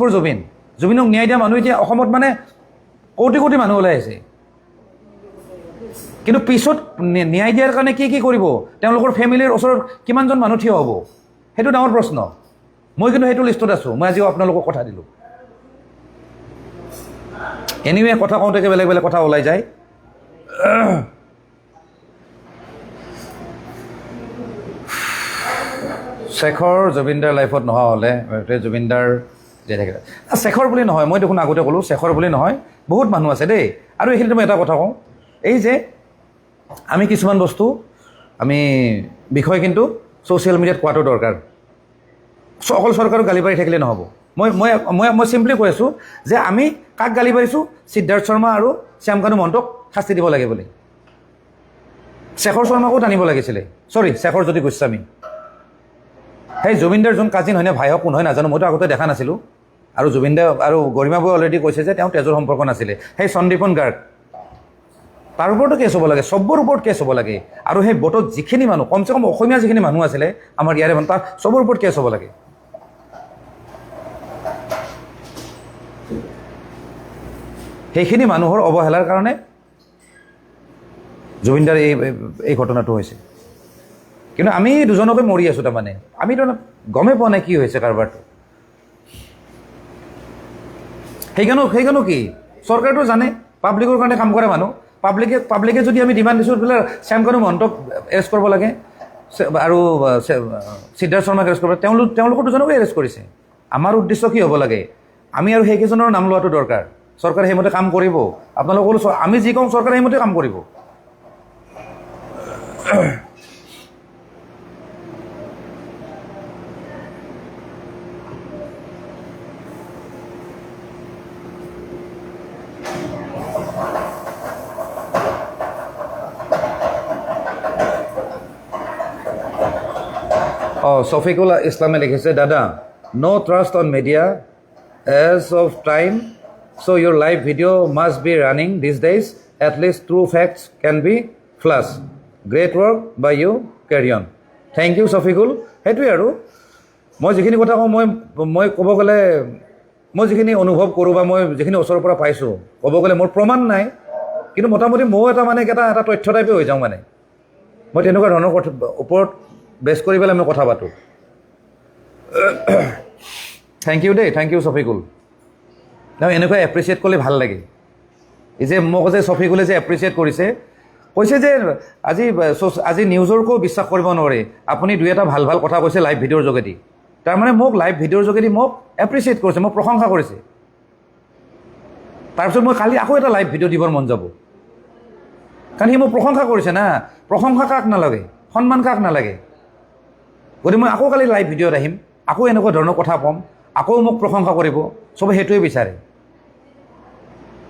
ফৰ জুবিন। জুবিনক ন্যায় দিয়া মানুহ এতিয়া অসমত মানে কোটি মানুহ ওলাই আছে। কিন্তু পিছত ন্যায় দিয়াৰ কাৰণে কি কৰিব, তেওঁলোকৰ ফেমিলিৰ ওচৰত কিমানজন মানুহ থিয় হ'ব, সেইটো ডাঙৰ প্ৰশ্ন। মই কিন্তু সেইটো লিষ্টত আছোঁ। মই আজিও আপোনালোকক কথা দিলোঁ। এনিৱে কথা কওঁতে বেলেগ কথা ওলাই যায়। শেখৰ জুবিনদাৰ লাইফত নোহোৱা হ'লে জুবিনদাৰ জীয়াই থাকে। শেখৰ বুলি নহয়, মই দেখোন আগতে ক'লোঁ, শেখৰ বুলি নহয়, বহুত মানুহ আছে দেই। আৰু এইখিনিতে মই এটা কথা কওঁ, এই যে আমি কিছুমান বস্তু বিষয় কিন্তু ছ'চিয়েল মিডিয়াত কোৱাটো দৰকাৰ। অকল চৰকাৰক গালি পাৰি থাকিলে নহ'ব। মই চিম্পলি কৈ আছোঁ যে আমি কাক গালি পাৰিছোঁ? সিদ্ধাৰ্থ শৰ্মা আৰু শ্যামকানু মহন্তক শাস্তি দিব লাগে বুলি। শেখৰ শৰ্মাকো টানিব লাগিছিলে, শেখৰ জ্যোতি গোস্বামী। সেই জুবিনদাৰ যোন কাজিন হয়নে, ভাই হওক কোন হয় নাজানো, মইতো আগতে দেখা নাছিলোঁ। আৰু জুবিনদা আৰু গৰিমা বৌয়ে অলৰেডি কৈছে যে তেওঁ তেজৰ সম্পৰ্ক নাছিলে। সেই সন্দীপন গাৰ্গ, তাৰ ওপৰতো কেছ হ'ব লাগে, চবৰ ওপৰত কেছ হ'ব লাগে। আৰু সেই বটত যিখিনি মানুহ, কমচে কম অসমীয়া যিখিনি মানুহ আছিলে আমাৰ ইয়াৰে মানুহ, তাৰ চবৰ ওপৰত কেছ হ'ব লাগে। সেইখিনি মানুহৰ অৱহেলাৰ কাৰণে জুবিনদাৰ এই ঘটনাটো হৈছে। কিন্তু আমি দুজনকে মৰি আছোঁ। তাৰমানে আমিতো গমেই পোৱা নাই কি হৈছে কাৰবাৰটো। সেইকাৰণে কি চৰকাৰটো জানে, পাব্লিকৰ কাৰণে কাম কৰা মানুহ। পাব্লিকে যদি আমি ডিমাণ্ড দিছোঁ বোলে শ্যামকানু মহন্তক এৰেষ্ট কৰিব লাগে আৰু সিদ্ধাৰ্থ শৰ্মাক এৰেষ্ট কৰিব লাগে, তেওঁলোকৰ দুজনকে এৰেষ্ট কৰিছে। আমাৰ উদ্দেশ্য কি হ'ব লাগে? আমি আৰু সেইকেইজনৰ নাম লোৱাটো দৰকাৰ। চৰকাৰে সেইমতে কাম কৰিব। আপোনালোক ক'লো আমি যি কওঁ চৰকাৰে সেইমতে কাম কৰিব। Sofiqul Islam লিখেছে, দাদা, no trust on media as of time, so your live video must be running these days. At least true facts can be flash. Great work by you. Carry on. Thank you, Sofiqul. সেইটোৱে আৰু মই যিখিনি কথা কওঁ মই ক'ব গ'লে মই যিখিনি অনুভৱ কৰোঁ বা মই যিখিনি ওচৰৰ পৰা পাইছোঁ, ক'ব গ'লে মোৰ প্ৰমাণ নাই, কিন্তু মোটামুটি ময়ো এটা তথ্য টাইপে হৈ যাওঁ মানে। মই তেনেকুৱা ধৰণৰ ওপৰত বেছ কৰি পেলাই মই কথা পাতোঁ। থেংক ইউ দেই, থেংক ইউ ছফিকুল। এনেকুৱা এপ্ৰিচিয়েট কৰিলে ভাল লাগে। এই যে মোক যে ছফিকুলে যে এপ্ৰিচিয়েট কৰিছে, কৈছে যে আজি নিউজৰকো বিশ্বাস কৰিব নোৱাৰি, আপুনি দুই এটা ভাল ভাল কথা কৈছে লাইভ ভিডিঅ'ৰ যোগেদি। তাৰমানে মোক লাইভ ভিডিঅ'ৰ যোগেদি মোক এপ্ৰিচিয়েট কৰিছে, মোক প্ৰশংসা কৰিছে। তাৰপিছত মই কালি আকৌ এটা লাইভ ভিডিঅ' দিবৰ মন যাব, কাৰণ সি মোক প্ৰশংসা কৰিছে না। প্ৰশংসা কাক নালাগে, সন্মান কাক নালাগে। গতিকে মই আকৌ কালি লাইভ ভিডিঅ'ত আহিম, আকৌ এনেকুৱা ধৰণৰ কথা ক'ম, আকৌ মোক প্ৰশংসা কৰিব, চবে সেইটোৱে বিচাৰে।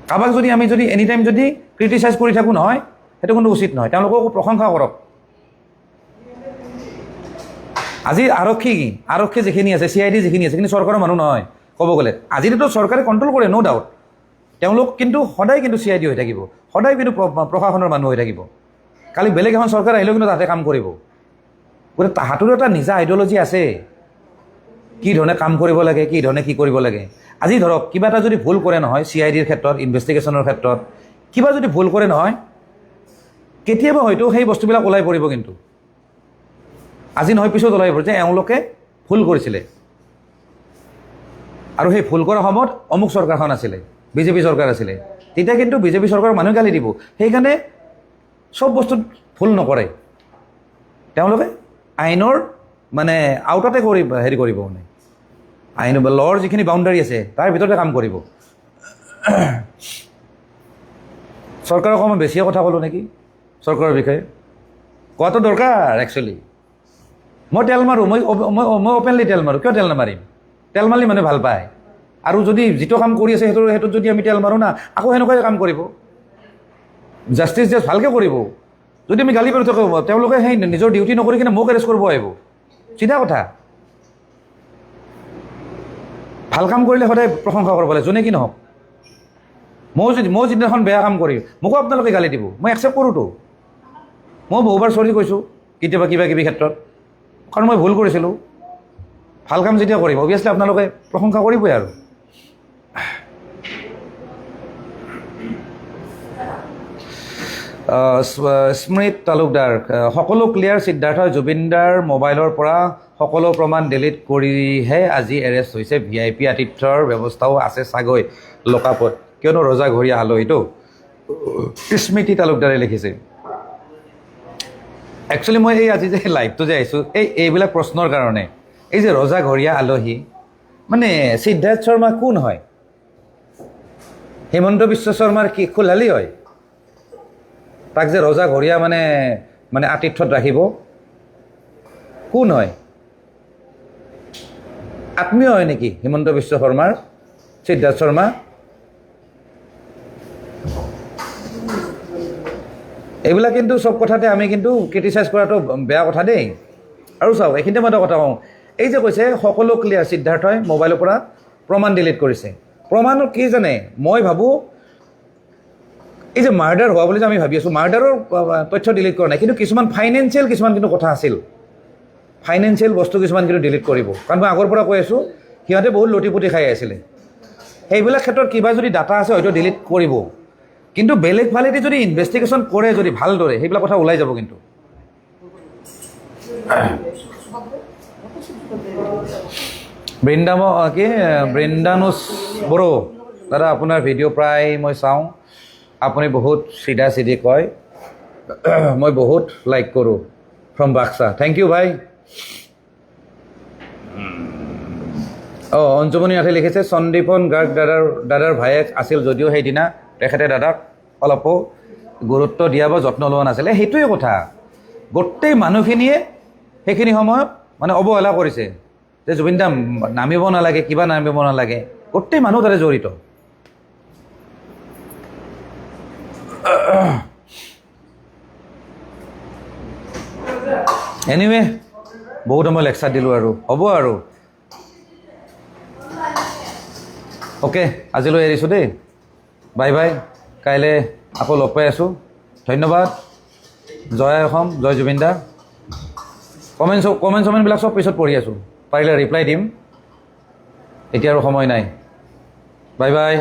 কাৰোবাক আমি যদি এনি টাইম যদি ক্ৰিটিচাইজ কৰি থাকোঁ নহয়, সেইটো কিন্তু উচিত নহয়। তেওঁলোকক প্ৰশংসা কৰক। আজি আৰক্ষী যিখিনি আছে, CID যিখিনি আছে, সেইখিনি চৰকাৰৰ মানুহ নহয় ক'ব গ'লে। আজিতো চৰকাৰে কণ্ট্ৰল কৰে, ন' ডাউট। তেওঁলোক কিন্তু সদায় কিন্তু CID হৈ থাকিব, সদায় কিন্তু প্ৰশাসনৰ মানুহ হৈ থাকিব। কালি বেলেগ এখন চৰকাৰ আহিলেও কিন্তু তাতে কাম কৰিব। গতিকে তাহাঁতৰো এটা নিজা আইডিঅ'লজি আছে, কি ধৰণে কাম কৰিব লাগে, কি ধৰণে কি কৰিব লাগে। আজি ধৰক কিবা এটা যদি ভুল কৰে নহয়, CIDৰ ক্ষেত্ৰত, ইনভেষ্টিগেশ্যনৰ ক্ষেত্ৰত কিবা যদি ভুল কৰে নহয়, কেতিয়াবা হয়তো সেই বস্তুবিলাক ওলাই পৰিব। কিন্তু আজি নহয় পিছত ওলাই পৰিব যে এওঁলোকে ভুল কৰিছিলে, আৰু সেই ভুল কৰা সময়ত অমুক চৰকাৰখন আছিলে, বিজেপি চৰকাৰ আছিলে। তেতিয়া কিন্তু বিজেপি চৰকাৰৰ মানুহে গালি দিব। সেইকাৰণে চব বস্তুত ভুল নকৰে তেওঁলোকে, আইনৰ মানে আউটতে হেৰি কৰিব, মানে আইন ল'ৰ যিখিনি বাউণ্ডাৰী আছে তাৰ ভিতৰতে কাম কৰিব। চৰকাৰক অকণমান বেছিয়ে কথা ক'লোঁ নেকি চৰকাৰৰ বিষয়ে, কোৱাটো দৰকাৰ একচুৱেলি। মই তেল মাৰোঁ, মই অপেনলি তেল মাৰোঁ। কিয় তেল নামাৰিম? তেল মাৰিলে মানুহে ভাল পায়। আৰু যদি যিটো কাম কৰি আছে সেইটোত যদি আমি তেল মাৰোঁ না, আকৌ সেনেকুৱাই কাম কৰিব, জাষ্টিচ ভালকৈ কৰিব। যদি আমি গালি পাৰোঁ তেওঁলোকে সেই নিজৰ ডিউটি নকৰি কিনে মোক এৰেষ্ট কৰিব আহিব, চিধা কথা। ভাল কাম কৰিলে সদায় প্ৰশংসা কৰিব লাগে, যোনে কি নহওক। মই যিদিনাখন বেয়া কাম কৰিম, মোকো আপোনালোকে গালি দিব, মই একচেপ্ট কৰোঁতো। মই বহুবাৰ চৰি কৈছোঁ কেতিয়াবা কিবা কিবি ক্ষেত্ৰত, কাৰণ মই ভুল কৰিছিলোঁ। ভাল কাম যেতিয়া কৰিম অভিয়াছলি আপোনালোকে প্ৰশংসা কৰিবই। আৰু স্মৃত তালুকদাৰ, সকলো ক্লিয়াৰ, সিদ্ধাৰ্থ জুবিনদাৰ মোবাইলৰ পৰা সকলো প্ৰমাণ ডিলিট কৰিহে আজি এৰেষ্ট হৈছে। VIP আতিথ্যৰ ব্যৱস্থাও আছে চাগৈ লোকাপত, কিয়নো ৰজাঘৰীয়া আলহীটো। স্মৃতি তালুকদাৰে লিখিছে। একচুৱেলি মই আজি যে লাইভটো যে আহিছোঁ এইবিলাক প্ৰশ্নৰ কাৰণে। এই যে ৰজাঘৰীয়া আলহী মানে সিদ্ধাৰ্থ শৰ্মা কোন হয়? হিমন্ত বিশ্ব শৰ্মাৰ কি খুলালি হয়? তাক যে ৰজাঘৰীয়া মানে আতিথ্যত ৰাখিব, কোন হয়? আত্মীয় হয় নেকি হিমন্ত বিশ্ব শৰ্মাৰ সিদ্ধাৰ্থ শৰ্মা? এইবিলাক কিন্তু চব কথাতে আমি কিন্তু ক্ৰিটিচাইজ কৰাটো বেয়া কথা দেই। আৰু চাওক, এইখিনিতে মই এটা কথা কওঁ, এই যে কৈছে সকলো ক্লিয়াৰ, সিদ্ধাৰ্থই মোবাইলৰ পৰা প্ৰমাণ ডিলিট কৰিছে। প্ৰমাণ কি জানে? মই ভাবোঁ এই যে মাৰ্ডাৰ হোৱা বুলি যে আমি ভাবি আছোঁ, মাৰ্ডাৰৰ তথ্য ডিলিট কৰা নাই, কিন্তু কিছুমান ফাইনেন্সিয়েল কিছুমান কিন্তু কথা আছিল, ফাইনেন্সিয়েল বস্তু কিছুমান কিন্তু ডিলিট কৰিব। কাৰণ মই আগৰ পৰা কৈ আছোঁ সিহঁতে বহুত লুটিপুটি খাই আছিলে। সেইবিলাক ক্ষেত্ৰত কিবা যদি ডাটা আছে হয়তো ডিলিট কৰিব, কিন্তু বেলেগ ফালেদি যদি ইনভেষ্টিগেশ্যন কৰে যদি ভালদৰে, সেইবিলাক কথা ওলাই যাব। কিন্তু বৃন্দানুজ বড়ো দাদা, আপোনাৰ ভিডিঅ' প্ৰায় মই চাওঁ, আপুনি বহুত চিধা চিধি কয়, মই বহুত লাইক কৰোঁ। ফ্ৰম বাক্সা, থেংক ইউ ভাই। অঞ্জুমণি নাথে লিখিছে, সন্দীপন গাৰ্গ দাদাৰ ভায়েক আছিল যদিও সেইদিনা তেখেতে দাদাক অলপো গুৰুত্ব দিয়া বা যত্ন লোৱা নাছিলে। সেইটোৱে কথা, গোটেই মানুহখিনিয়ে সেইখিনি সময়ত মানে অৱহেলা কৰিছে যে জুবিন দা নামিব নালাগে, কিবা নামিব নালাগে। গোটেই মানুহ তাতে জড়িত। এনিৱে বহুত সময় লেকচাৰ দিলোঁ আৰু হ'ব আৰু অ'কে আজিলৈ এৰিছোঁ দেই বাই বাই কাইলৈ আকৌ লগ পাই আছোঁ ধন্যবাদ জয় অসম জয় জুবিন দা কমেণ্টবিলাক চব পিছত পঢ়ি আছোঁ পাৰিলে ৰিপ্লাই দিম এতিয়া আৰু সময় নাই বাই বাই